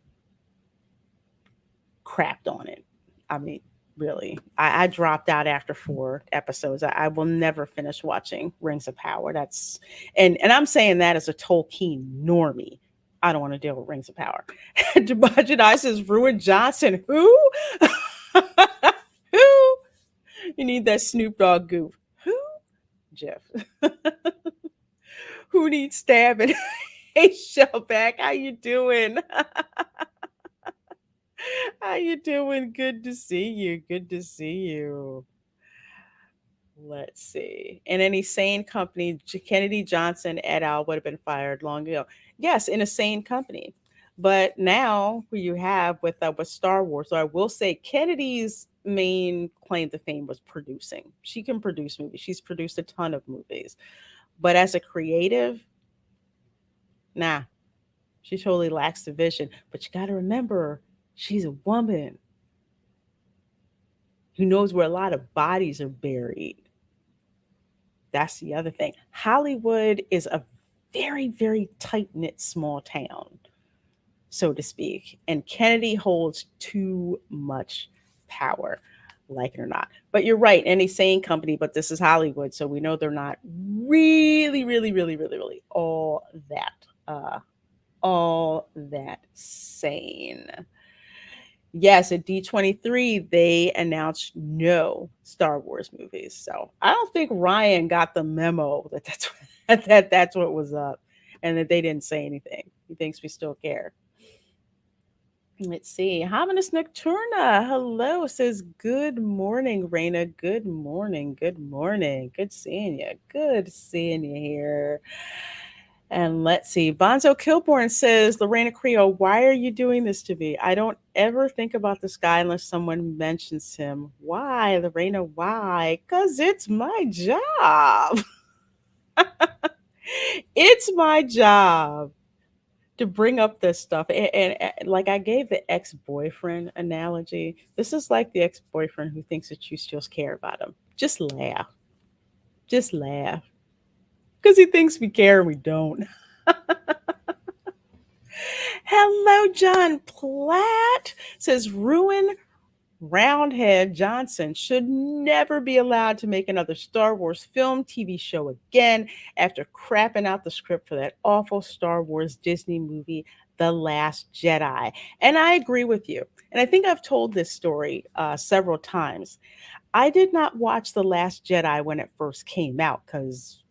crapped on it. I mean, really. I dropped out after 4 episodes. I will never finish watching Rings of Power. And I'm saying that as a Tolkien normie. I don't want to deal with Rings of Power. Jabajadai says, Ruin Johnson. Who? Who? You need that Snoop Dogg goof. Who? Jeff. Who needs stabbing? Hey, Shellback, how you doing? How you doing? Good to see you. Good to see you. Let's see. In any sane company, Kennedy Johnson et al. Would have been fired long ago. Yes, in a sane company. But now, who you have with Star Wars, so I will say Kennedy's main claim to fame was producing. She can produce movies. She's produced a ton of movies. But as a creative, nah, she totally lacks the vision. But you got to remember, she's a woman who knows where a lot of bodies are buried. That's the other thing. Hollywood is a very, very tight knit small town, so to speak. And Kennedy holds too much power, like it or not. But you're right, any sane company, but this is Hollywood. So we know they're not really, really, really, really, really all that sane. Yes, at D23, they announced no Star Wars movies. So I don't think Ryan got the memo that that's what was up, and that they didn't say anything. He thinks we still care. Let's see. Hominis Nocturna, hello, says good morning, Reina. Good morning. Good morning. Good seeing you. Good seeing you here. And let's see. Bonzo Kilborn says, Lorena Creole, why are you doing this to me? I don't ever think about this guy unless someone mentions him. Why, Lorena? Why? Because it's my job. It's my job to bring up this stuff. And like I gave the ex boyfriend analogy, this is like the ex boyfriend who thinks that you still care about him. Just laugh. Just laugh. Because he thinks we care and we don't. Hello, John Platt says Ruin Roundhead Johnson should never be allowed to make another Star Wars film, TV show again after crapping out the script for that awful Star Wars Disney movie, The Last Jedi. And I agree with you. And I think I've told this story several times. I did not watch The Last Jedi when it first came out because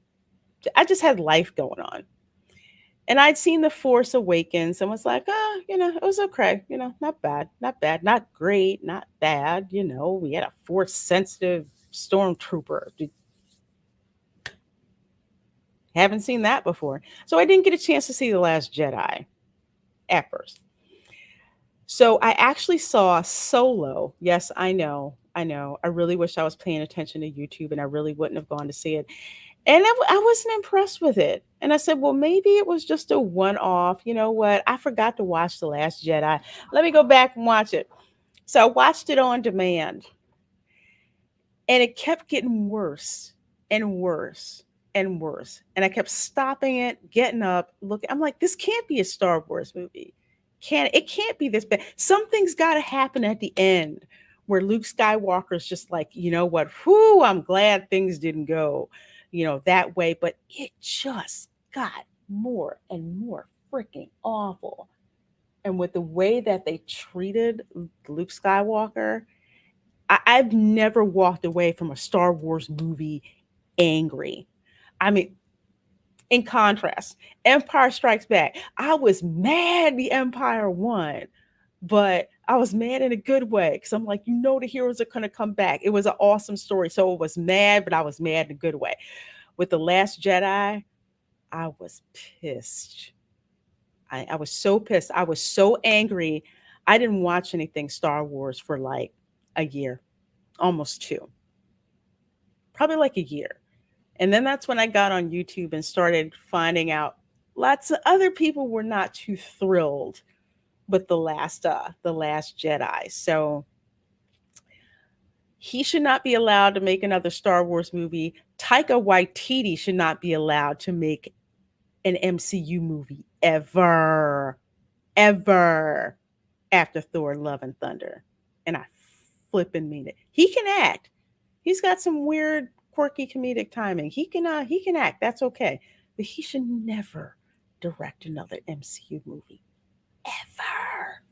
I just had life going on. And I'd seen The Force Awakens and was like, it was okay. Not bad, not bad, not great, not bad. We had a force sensitive stormtrooper. Haven't seen that before. So I didn't get a chance to see The Last Jedi at first. So I actually saw Solo. Yes, I know. I know. I really wish I was paying attention to YouTube and I really wouldn't have gone to see it. And I wasn't impressed with it. And I said, well, maybe it was just a one off. You know what? I forgot to watch The Last Jedi. Let me go back and watch it. So I watched it on demand. And it kept getting worse and worse and worse. And I kept stopping it, getting up, looking. I'm like, this can't be a Star Wars movie. It can't be this bad. Something's got to happen at the end where Luke Skywalker's just like, you know what? Whew, I'm glad things didn't go, that way. But it just got more and more freaking awful. And with the way that they treated Luke Skywalker, I've never walked away from a Star Wars movie angry. I mean, in contrast, Empire Strikes Back. I was mad the Empire won, but I was mad in a good way because I'm like, the heroes are going to come back. It was an awesome story. So it was mad, but I was mad in a good way. With The Last Jedi, I was pissed. I was so pissed. I was so angry. I didn't watch anything Star Wars for like a year, almost two, probably like a year. And then that's when I got on YouTube and started finding out lots of other people were not too thrilled with the last Jedi. So he should not be allowed to make another Star Wars movie. Taika Waititi should not be allowed to make an MCU movie ever, ever after Thor: Love and Thunder. And I flipping mean it. He can act. He's got some weird, quirky comedic timing. He can act. That's okay. But he should never direct another MCU movie ever.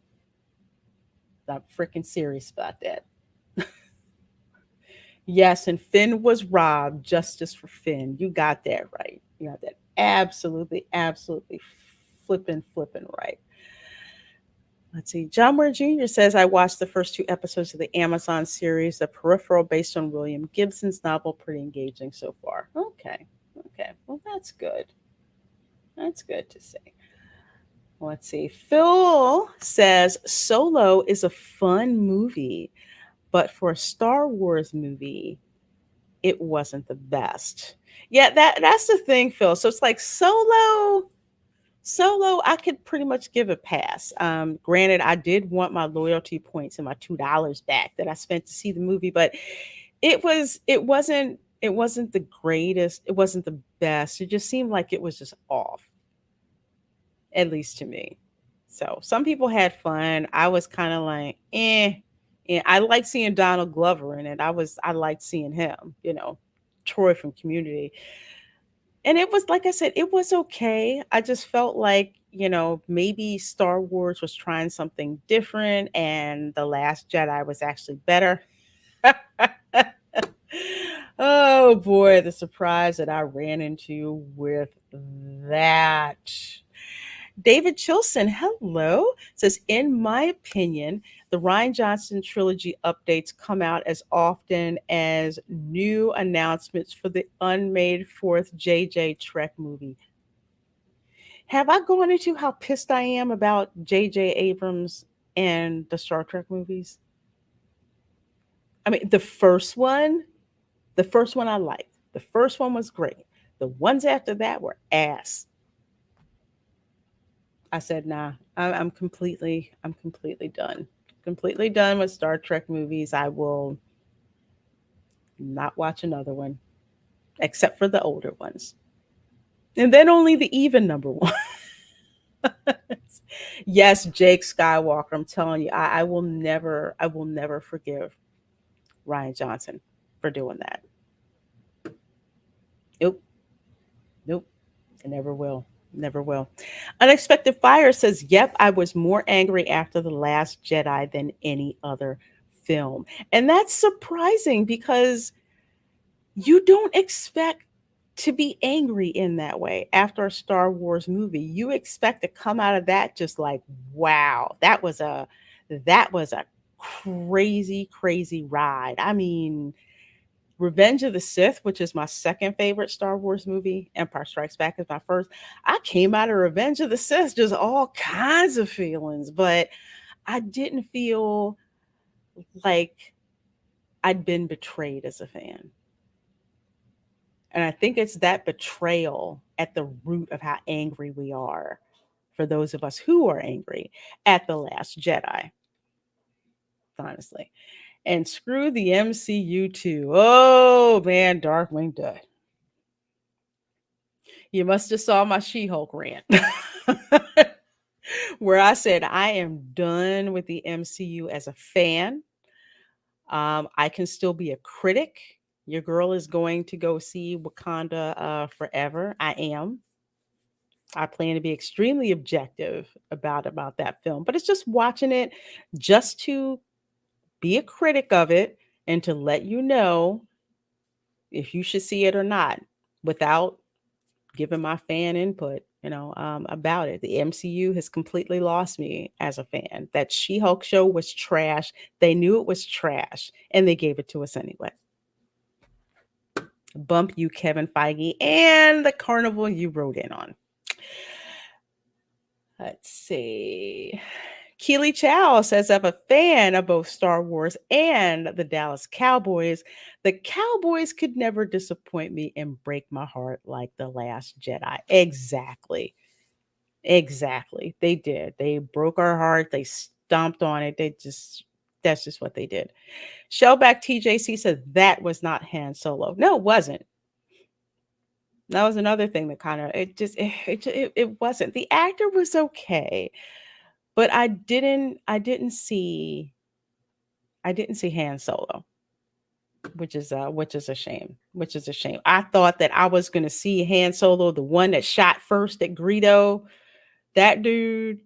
I'm freaking serious about that. Yes, and Finn was robbed. Justice for Finn. You got that right. You got that absolutely, absolutely flipping right. Let's see. John Moore Jr. says, I watched the first two episodes of the Amazon series, The Peripheral, based on William Gibson's novel. Pretty engaging so far. Okay. Okay. Well, that's good. That's good to see. Let's see. Phil says, Solo is a fun movie, but for a Star Wars movie, it wasn't the best. Yeah, that's the thing, Phil. So it's like Solo, I could pretty much give a pass. Granted, I did want my loyalty points and my $2 back that I spent to see the movie, but it wasn't the greatest. It wasn't the best. It just seemed like it was just off, at least to me. So some people had fun. I was kind of like, eh. And I liked seeing Donald Glover in it. I liked seeing him, Troy from Community. And it was like I said, it was okay. I just felt like, maybe Star Wars was trying something different and The Last Jedi was actually better. Oh boy, the surprise that I ran into with that. David Chilson, hello, says, in my opinion, the Ryan Johnson trilogy updates come out as often as new announcements for the unmade fourth JJ Trek movie. Have I gone into how pissed I am about JJ Abrams and the Star Trek movies? I mean, the first one I liked. The first one was great. The ones after that were ass. I said, nah, I'm completely done. Completely done with Star Trek movies. I will not watch another one, except for the older ones. And then only the even number one. Yes, Jake Skywalker. I'm telling you, I will never forgive Ryan Johnson for doing that. Nope, nope, I never will. Never will. Unexpected Fire says, yep, I was more angry after The Last Jedi than any other film. And that's surprising because you don't expect to be angry in that way after a Star Wars movie. You expect to come out of that just like, wow, that was a crazy, crazy ride. I mean, Revenge of the Sith, which is my second favorite Star Wars movie, Empire Strikes Back is my first. I came out of Revenge of the Sith just all kinds of feelings, but I didn't feel like I'd been betrayed as a fan. And I think it's that betrayal at the root of how angry we are, for those of us who are angry at The Last Jedi, honestly. And screw the MCU too. Oh man, Darkwing Duck. You must have saw my She-Hulk rant. Where I said I am done with the MCU as a fan. I can still be a critic. Your girl is going to go see Wakanda Forever. I am. I plan to be extremely objective about that film, but it's just watching it just to be a critic of it and to let you know if you should see it or not without giving my fan input, about it. The MCU has completely lost me as a fan. That She-Hulk show was trash. They knew it was trash, and they gave it to us anyway. Bump you, Kevin Feige, and the carnival you rode in on. Let's see. Keely Chow says, I'm a fan of both Star Wars and the Dallas Cowboys. The Cowboys could never disappoint me and break my heart like The Last Jedi. Exactly. Exactly. They did. They broke our heart. They stomped on it. That's just what they did. Shellback TJC said that was not Han Solo. No, it wasn't. That was another thing that kind of it wasn't. The actor was okay, but I didn't see Han Solo, which is a shame. Which is a shame. I thought that I was gonna see Han Solo, the one that shot first at Greedo, that dude.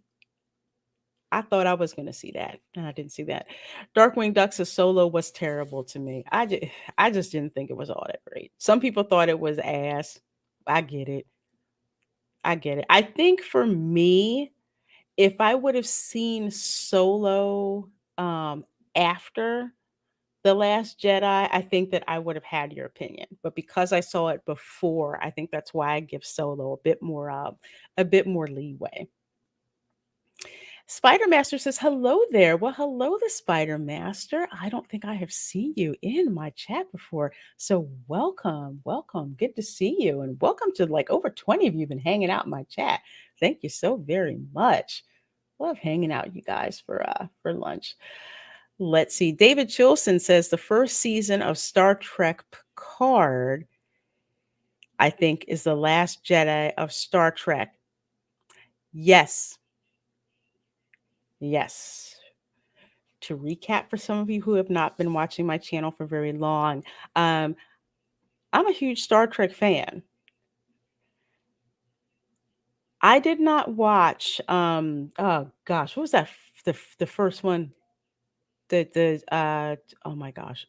I thought I was gonna see that, and I didn't see that. Darkwing Duck's Solo was terrible to me. I just didn't think it was all that great. Some people thought it was ass. I get it. I get it. I think for me, if I would have seen Solo after The Last Jedi, I think that I would have had your opinion. But because I saw it before, I think that's why I give Solo a bit more leeway. Spider Master says, hello there. Well, hello, the Spider Master. I don't think I have seen you in my chat before. So welcome, welcome. Good to see you. And welcome to like over 20 of you been hanging out in my chat. Thank you so very much. Love hanging out, you guys, for lunch. Let's see. David Chilson says the first season of Star Trek Picard, I think, is the last Jedi of Star Trek. Yes. Yes. To recap for some of you who have not been watching my channel for very long, um, I'm a huge Star Trek fan. I did not watch. Oh gosh, what was that? The first one. The oh my gosh,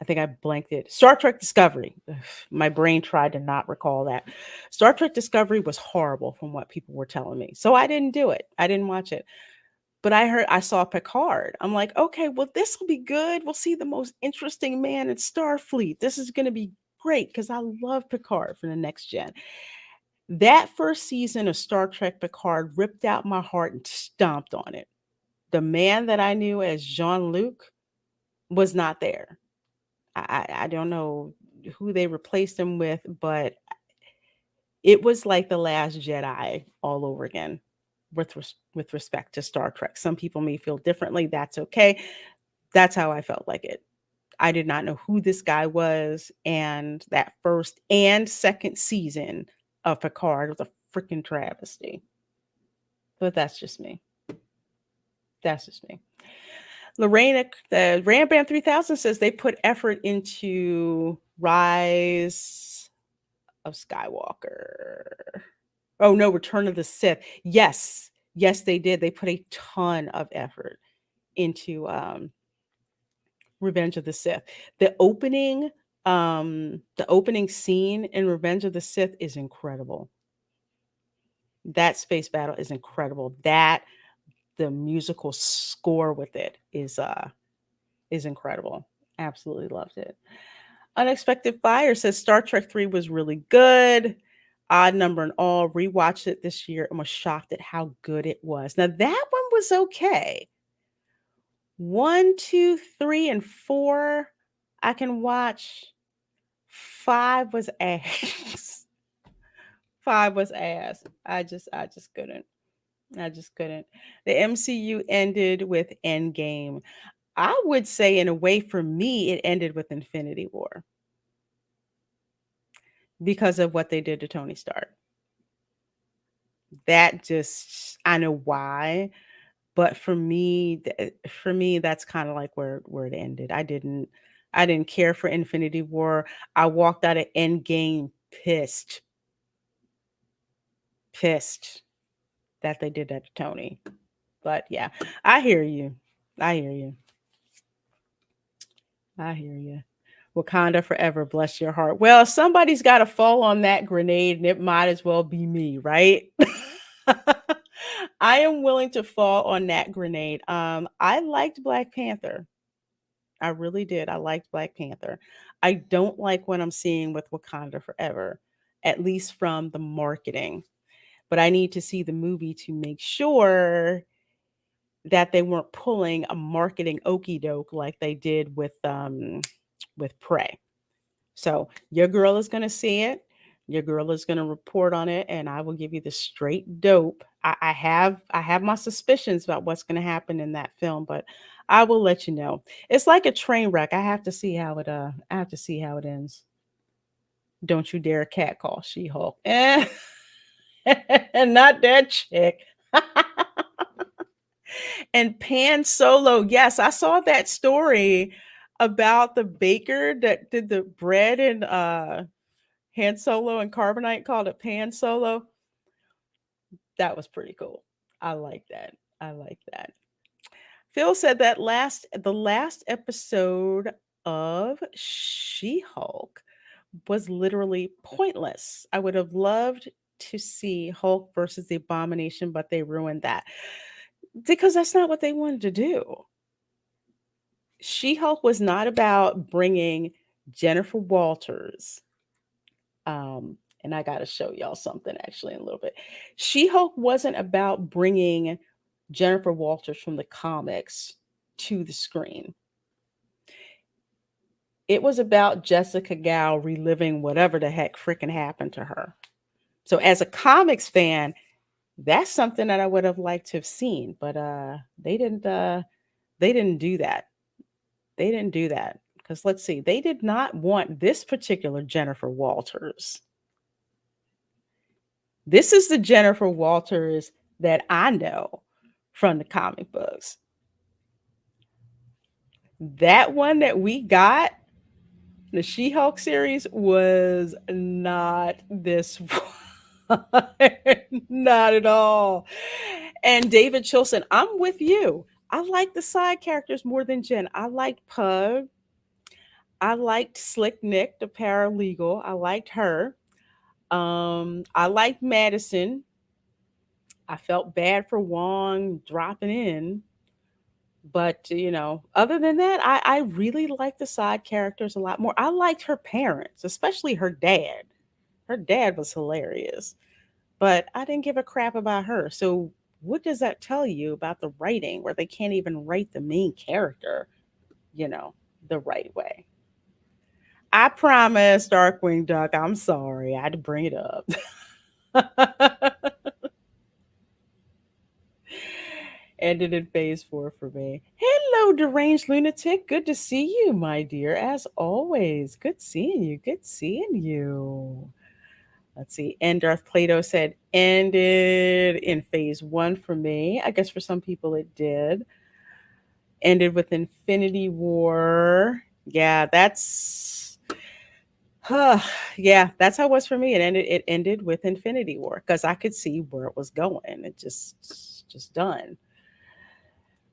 I think I blanked it. Star Trek Discovery. Ugh, my brain tried to not recall that. Star Trek Discovery was horrible from what people were telling me, so I didn't do it. I didn't watch it. But I saw Picard. I'm like, okay, well, this will be good. We'll see the most interesting man in Starfleet. This is going to be great because I love Picard for the next gen. That first season of Star Trek Picard ripped out my heart and stomped on it. The man that I knew as Jean Luc was not there. I don't know who they replaced him with, but it was like the Last Jedi all over again with respect to Star Trek. Some people may feel differently. That's okay. That's how I felt like it. I did not know who this guy was, and that first and second season of Picard was a freaking travesty. But that's just me. That's just me. Lorena, the Rambam 3000 says they put effort into Rise of Skywalker. Oh no, Return of the Sith. Yes, yes, they did. They put a ton of effort into Revenge of the Sith. The opening scene in Revenge of the Sith is incredible. That space battle is incredible. That the musical score with it is incredible. Absolutely loved it. Unexpected Fire says Star Trek 3 was really good. Odd number and all. Rewatched it this year and was shocked at how good it was. Now that one was okay. 1, 2, 3, and 4 I can watch. 5 was ass. 5 was ass. I just couldn't. I just couldn't. The MCU ended with Endgame. I would say, in a way, for me, it ended with Infinity War because of what they did to Tony Stark. That just, I know why, but for me, that's kind of like where it ended. I didn't care for Infinity War. I walked out of Endgame pissed that they did that to Tony. But yeah, I hear you. I hear you. I hear you. Wakanda forever, bless your heart. Well, somebody's got to fall on that grenade, and it might as well be me, right? I am willing to fall on that grenade. I liked Black Panther. I really did. I liked Black Panther. I don't like what I'm seeing with Wakanda Forever, at least from the marketing. But I need to see the movie to make sure that they weren't pulling a marketing okey doke like they did with Prey. So your girl is going to see it. Your girl is going to report on it, and I will give you the straight dope. I have my suspicions about what's going to happen in that film, but I will let you know. It's like a train wreck. I have to see how it ends. Don't you dare catcall She-Hulk. Not that chick. And Pan Solo, yes, I saw that story about the baker that did the bread and Han Solo and Carbonite, called it Pan Solo. That was pretty cool. I like that. I like that. Phil said that the last episode of She-Hulk was literally pointless. I would have loved to see Hulk versus the Abomination, but they ruined that because that's not what they wanted to do. She-Hulk was not about bringing Jennifer Walters. And I got to show y'all something actually in a little bit. She-Hulk wasn't about bringing Jennifer Walters from the comics to the screen. It was about Jessica Gao reliving whatever the heck freaking happened to her. So as a comics fan, that's something that I would have liked to have seen, but they didn't do that. They didn't do that. Because let's see, they did not want this particular Jennifer Walters. This is the Jennifer Walters that I know from the comic books. That one that we got, the She-Hulk series, was not this one. Not at all. And David Chilson, I'm with you. I like the side characters more than Jen. I liked Pug. I liked Slick Nick, the paralegal. I liked her. I liked Madison. I felt bad for Wong dropping in. But, other than that, I really liked the side characters a lot more. I liked her parents, especially her dad. Her dad was hilarious. But I didn't give a crap about her. So, what does that tell you about the writing where they can't even write the main character, you know, the right way? I promised Darkwing Duck. I'm sorry. I had to bring it up. Ended in phase 4 for me. Hello, deranged lunatic. Good to see you, my dear. As always, good seeing you. Good seeing you. Let's see. Endarth Plato said ended in phase 1 for me. I guess for some people it did. Ended with Infinity War. Yeah, yeah, that's how it was for me. It ended with Infinity War because I could see where it was going. It just done.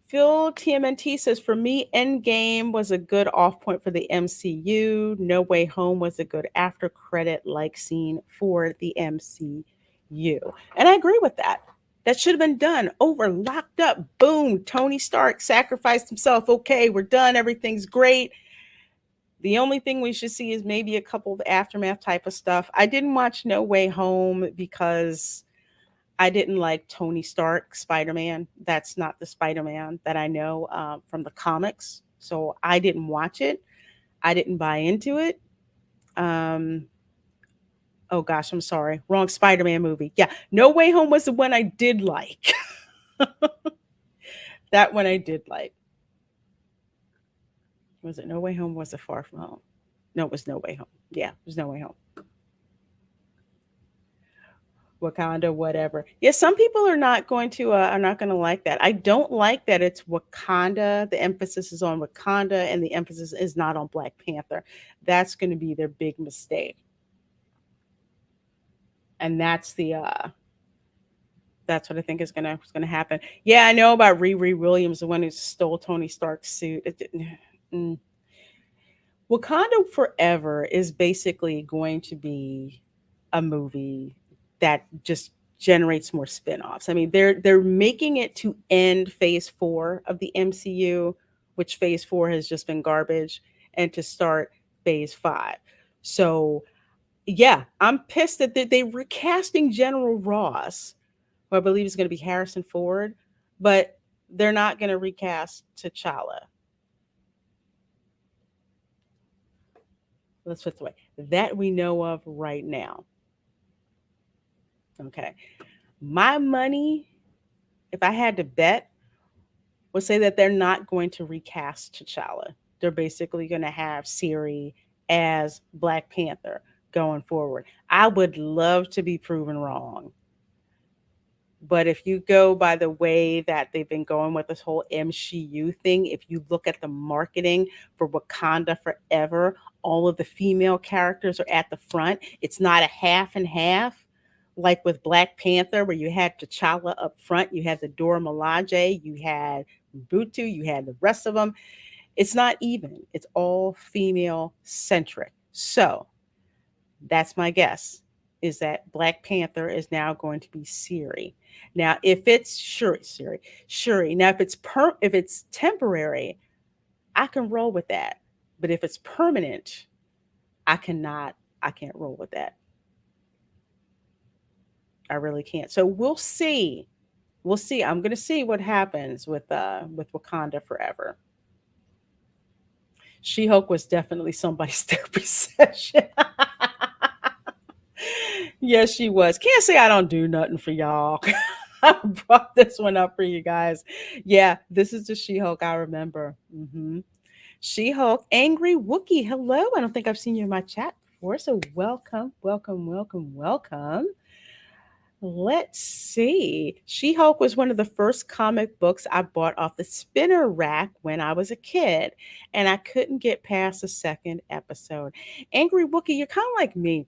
Phil TMNT says, for me, Endgame was a good off point for the MCU. No Way Home was a good after credit like scene for the MCU. And I agree with that. That should have been done over, locked up. Boom. Tony Stark sacrificed himself. Okay, we're done. Everything's great. The only thing we should see is maybe a couple of aftermath type of stuff. I didn't watch No Way Home because I didn't like Tony Stark Spider Man. That's not the Spider Man that I know from the comics. So I didn't watch it. I didn't buy into it. Um, oh gosh, I'm sorry. Wrong Spider Man movie. Yeah. No Way Home was the one I did like. That one I did like. Was it No Way Home? Was it Far From Home? No, it was No Way Home. Yeah, it was No Way Home. Wakanda, whatever. Yeah, some people are not going to like that. I don't like that it's Wakanda. The emphasis is on Wakanda, and the emphasis is not on Black Panther. That's going to be their big mistake, and that's what I think is gonna happen. Yeah, I know about Riri Williams, the one who stole Tony Stark's suit. It didn't. Mm. Wakanda Forever is basically going to be a movie that just generates more spin-offs. I mean, they're making it to end phase 4 of the MCU, which phase 4 has just been garbage, and to start phase 5. So yeah, I'm pissed that they recasting General Ross, who I believe is going to be Harrison Ford, but they're not going to recast T'Challa. Let's put it away. That we know of right now. Okay. My money, if I had to bet, would say that they're not going to recast T'Challa. They're basically going to have Siri as Black Panther going forward. I would love to be proven wrong. But if you go by the way that they've been going with this whole MCU thing, if you look at the marketing for Wakanda Forever, all of the female characters are at the front. It's not a half and half like with Black Panther, where you had T'Challa up front, you had the Dora Milaje, you had Butu, you had the rest of them. It's not even. It's all female centric. So that's my guess, is that Black Panther is now going to be Siri. Now, if it's Shuri. Now, if it's temporary, I can roll with that. But if it's permanent, I cannot. I can't roll with that. I really can't. So we'll see. We'll see. I'm gonna see what happens with Wakanda Forever. She Hulk was definitely somebody's therapy session. Yes, she was. Can't say I don't do nothing for y'all. I brought this one up for you guys. Yeah, this is the She Hulk I remember. She Hulk, Angry Wookie. Hello. I don't think I've seen you in my chat before. So welcome, welcome, welcome, welcome. Let's see. She Hulk was one of the first comic books I bought off the spinner rack when I was a kid, and I couldn't get past the second episode. Angry Wookie, you're kind of like me.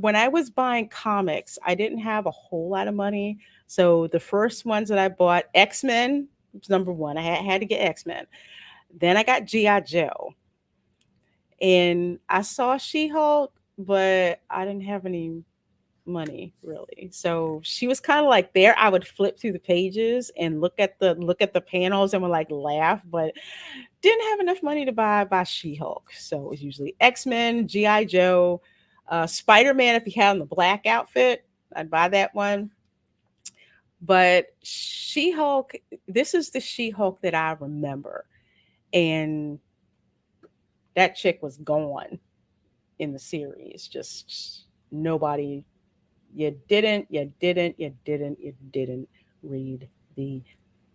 When I was buying comics, I didn't have a whole lot of money. So the first ones that I bought, X Men was number one. I had to get X Men. Then I got G.I. Joe, and I saw She Hulk, but I didn't have any money really. So she was kind of like there. I would flip through the pages and look at the panels and would like laugh, but didn't have enough money to buy She-Hulk. So it was usually X-Men, G.I. Joe, Spider-Man if he had on the black outfit, I'd buy that one. But She-Hulk, this is the She-Hulk that I remember. And that chick was gone in the series. Just nobody. You didn't read the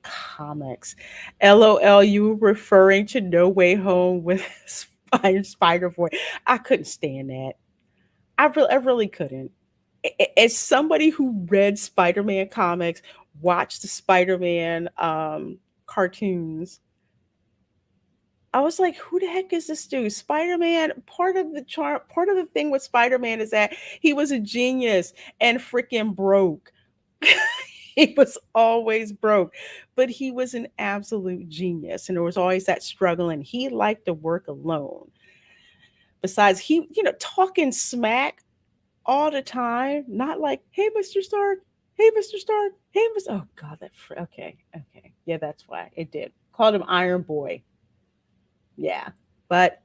comics. LOL, you were referring to No Way Home with Spider Boy. I couldn't stand that. I really couldn't. As somebody who read Spider-Man comics, watched the Spider-Man cartoons, I was like, who the heck is this dude? Spider-Man, part of the charm, part of the thing with Spider-Man is that he was a genius and freaking broke. He was always broke, but he was an absolute genius. And there was always that struggle, and he liked to work alone. Besides, talking smack all the time, not like, hey, Mr. Stark, hey, Mr. Stark, hey, Mr. Oh, God, okay, okay. Yeah, that's why it did. Called him Iron Boy. Yeah. But,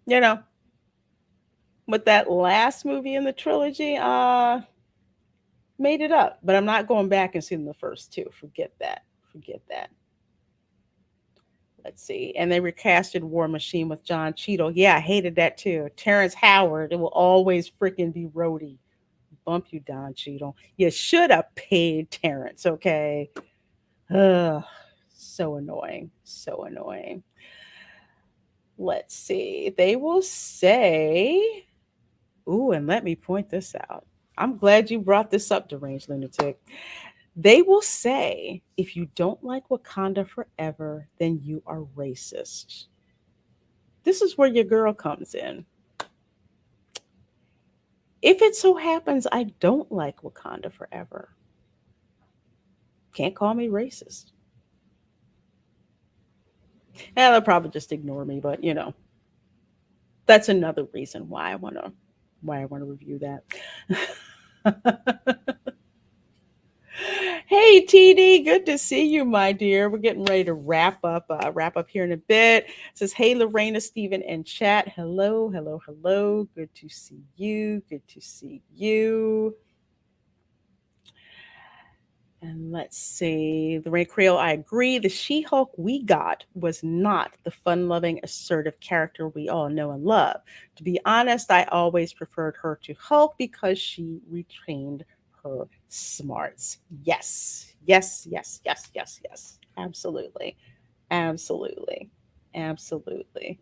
you know, with that last movie in the trilogy, made it up. But I'm not going back and seeing the first two. Forget that. Forget that. Let's see. And they recasted War Machine with John Cheadle. Yeah, I hated that too. Terrence Howard, it will always freaking be Rhodey. Bump you, Don Cheadle. You should have paid Terrence, okay? Ugh, so annoying. So annoying. Let's see. They will say, ooh, and let me point this out. I'm glad you brought this up, Deranged Lunatic. They will say, if you don't like Wakanda Forever, then you are racist. This is where your girl comes in. If it so happens I don't like Wakanda Forever, can't call me racist. And they'll probably just ignore me, but that's another reason why I want to review that. Hey TD, good to see you, my dear. We're getting ready to wrap up here in a bit. It says, hey Lorena, Stephen, and chat. Hello, hello, hello. Good to see you. Good to see you. And let's see. The Ray Creole, I agree. The She Hulk we got was not the fun loving, assertive character we all know and love. To be honest, I always preferred her to Hulk because she retained her smarts. Yes, yes, yes, yes, yes, yes. Absolutely. Absolutely. Absolutely.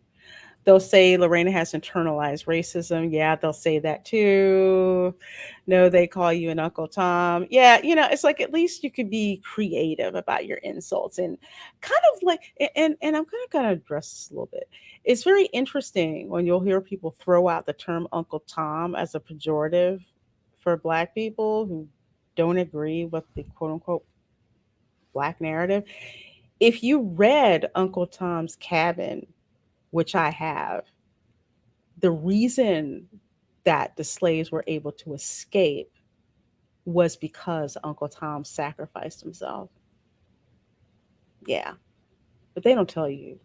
They'll say Lorena has internalized racism. Yeah, they'll say that too. No, they call you an Uncle Tom. Yeah, it's like at least you could be creative about your insults and kind of like and I'm gonna address this a little bit. It's very interesting when you'll hear people throw out the term Uncle Tom as a pejorative for black people who don't agree with the quote unquote black narrative. If you read Uncle Tom's Cabin, which I have, the reason that the slaves were able to escape was because Uncle Tom sacrificed himself. Yeah, but they don't tell you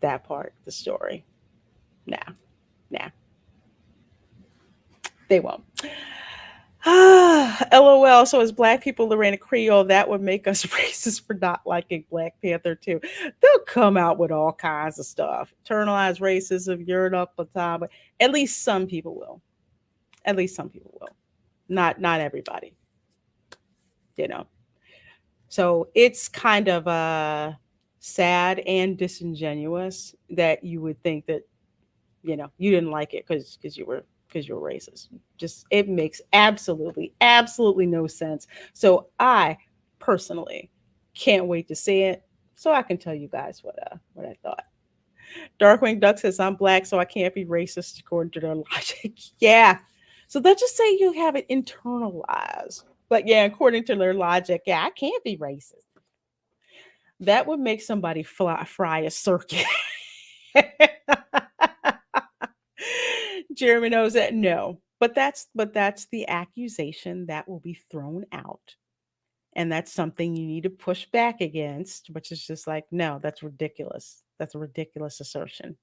that part of the story. Nah, nah, they won't. LOL. So as black people, Lorena Creole, that would make us racist for not liking Black Panther too. They'll come out with all kinds of stuff. Internalized racism, you're an Uncle Tom, but at least some people will. At least some people will. Not everybody, you know. So it's kind of sad and disingenuous that you would think that you didn't like it because you were racist. Just it makes absolutely no sense. So I personally can't wait to see it so I can tell you guys what I thought. Darkwing Duck says I'm black, so I can't be racist according to their logic. Yeah. So let's just say you have it internalized. But yeah, according to their logic, yeah, I can't be racist. That would make somebody fry a circuit. Jeremy knows that no. But that's the accusation that will be thrown out. And that's something you need to push back against, which is just like, no, that's ridiculous. That's a ridiculous assertion.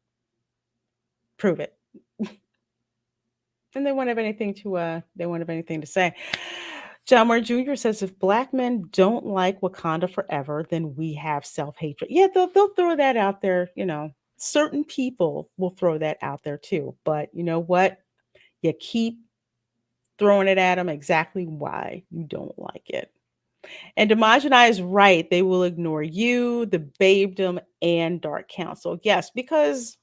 Prove it. And they won't have anything to say. John Moore Jr. says if black men don't like Wakanda forever, then we have self-hatred. Yeah, they'll throw that out there. Certain people will throw that out there too. But you know what? You keep throwing it at them exactly why you don't like it. And Demajani is right. They will ignore you, the babedom, and Dark Council. Yes, because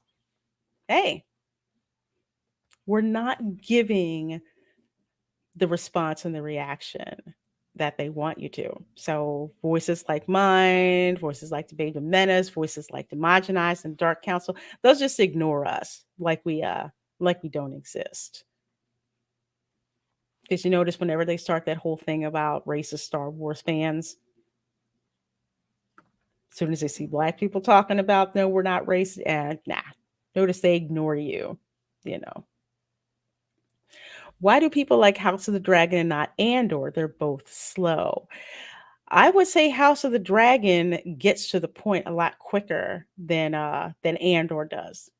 hey, we're not giving the response and the reaction that they want you to. So voices like mine, voices like the Baby Menace, voices like Demogenize and Dark Council, they'll just ignore us like we don't exist. Because you notice whenever they start that whole thing about racist Star Wars fans, as soon as they see black people talking about no, we're not racist, and nah. Notice they ignore you, you know. Why do people like House of the Dragon and not Andor? They're both slow. I would say House of the Dragon gets to the point a lot quicker than Andor does.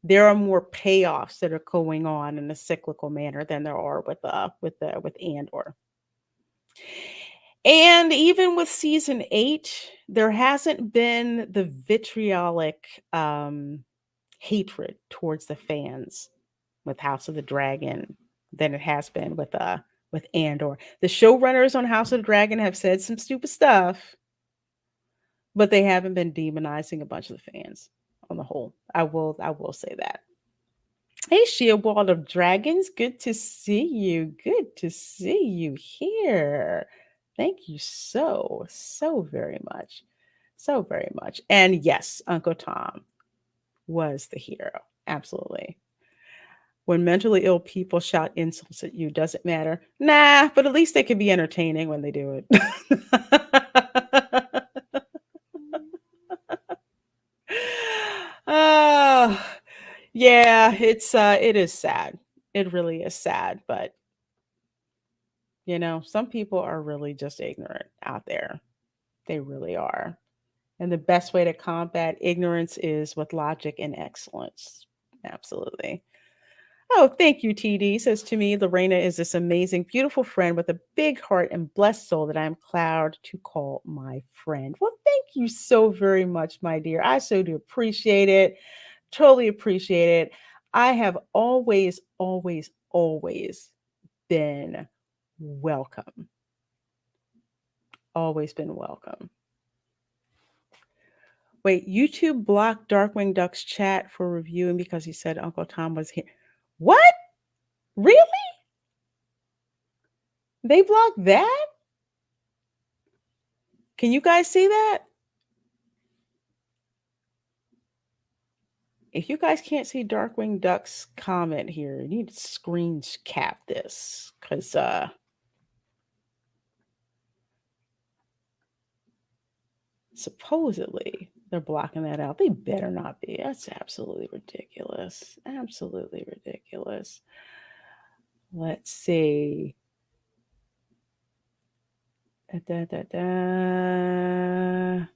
There are more payoffs that are going on in a cyclical manner than there are with Andor. And even with season 8, there hasn't been the vitriolic hatred towards the fans with House of the Dragon than it has been with Andor. The showrunners on House of the Dragon have said some stupid stuff, but they haven't been demonizing a bunch of the fans on the whole. I will say that. Hey, Shield of Dragons, good to see you. Good to see you here. Thank you so very much. So very much. And yes, Uncle Tom was the hero. Absolutely. When mentally ill people shout insults at you, does it matter? Nah, but at least they can be entertaining when they do it. Oh, yeah, it is sad. It really is sad, but some people are really just ignorant out there. They really are. And the best way to combat ignorance is with logic and excellence. Absolutely. Oh, thank you, TD. Says to me, Lorena is this amazing, beautiful friend with a big heart and blessed soul that I am proud to call my friend. Well, thank you so very much, my dear. I so do appreciate it. Totally appreciate it. I have always been welcome. Always been welcome. Wait, YouTube blocked Darkwing Duck's chat for reviewing because he said Uncle Tom was here. What? Really? They blocked that? Can you guys see that? If you guys can't see Darkwing Duck's comment here, you need to screen cap this because supposedly they're blocking that out. They better not be. That's absolutely ridiculous. Absolutely ridiculous. Let's see. Da, da, da.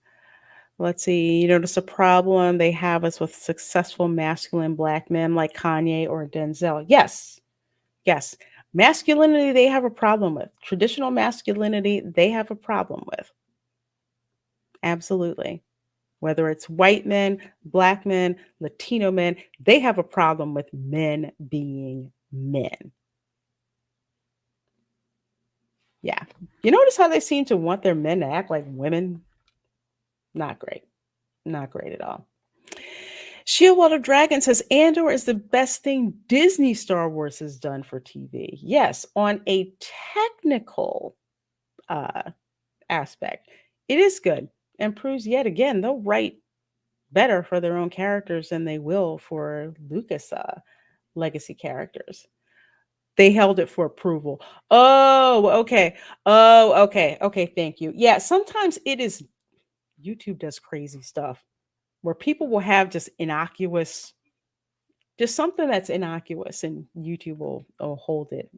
Let's see. You notice a problem they have us with successful masculine black men like Kanye or Denzel. Yes. Yes. Masculinity, they have a problem with. Traditional masculinity, they have a problem with. Absolutely. Whether it's white men, black men, Latino men, they have a problem with men being men. Yeah. You notice how they seem to want their men to act like women? Not great. Not great at all. Shieldwater Dragon says Andor is the best thing Disney Star Wars has done for TV. Yes, on a technical uh, aspect, it is good and proves yet again they'll write better for their own characters than they will for Lucas legacy characters. They held it for approval. Oh, okay. Oh, okay. Okay, thank you. Yeah, sometimes it is YouTube does crazy stuff where people will have just innocuous, just something that's innocuous, and YouTube will hold it.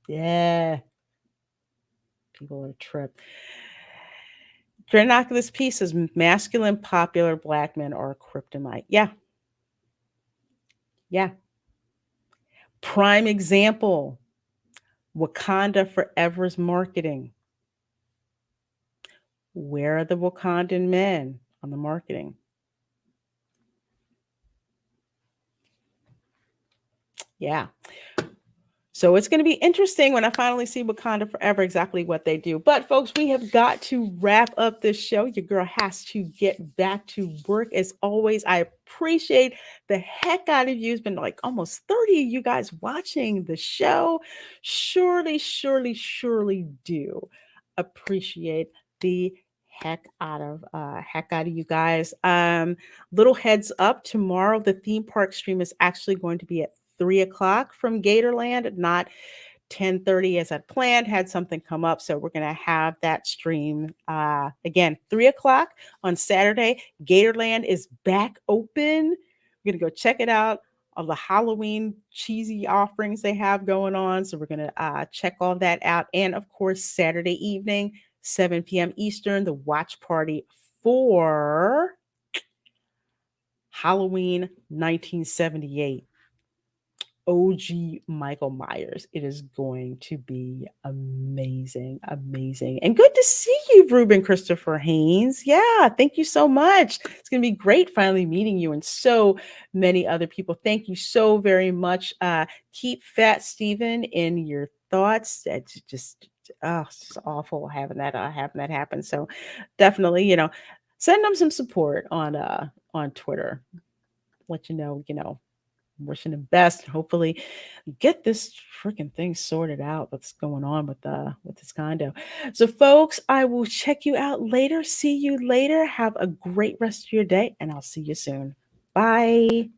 Yeah, people are tripped. Innocuous piece is masculine, popular black men are kryptonite. Yeah, yeah. Prime example Wakanda Forever's marketing. Where are the Wakandan men on the marketing? Yeah. So it's going to be interesting when I finally see Wakanda Forever exactly what they do. But folks, we have got to wrap up this show. Your girl has to get back to work. As always, I appreciate the heck out of you. It's been like almost 30 of you guys watching the show. Surely, surely, surely do appreciate the heck out of you guys. Little heads up, tomorrow the theme park stream is actually going to be at 3 o'clock from Gatorland, not 10:30 as I planned. Had something come up, so we're gonna have that stream again 3 o'clock on Saturday. Gatorland is back open. We're gonna go check it out. All the Halloween cheesy offerings they have going on, so we're gonna check all that out. And of course, Saturday evening, 7 p.m. Eastern, the watch party for Halloween 1978. OG Michael Myers. It is going to be amazing, amazing. And good to see you, Ruben Christopher Haynes. Yeah, thank you so much. It's going to be great finally meeting you and so many other people. Thank you so very much. Keep Fat Steven in your thoughts. It's just, it's just awful having that happen. So definitely, send them some support on Twitter. Let you know, wishing him best. Hopefully, get this freaking thing sorted out. What's going on with this condo? So, folks, I will check you out later. See you later. Have a great rest of your day, and I'll see you soon. Bye.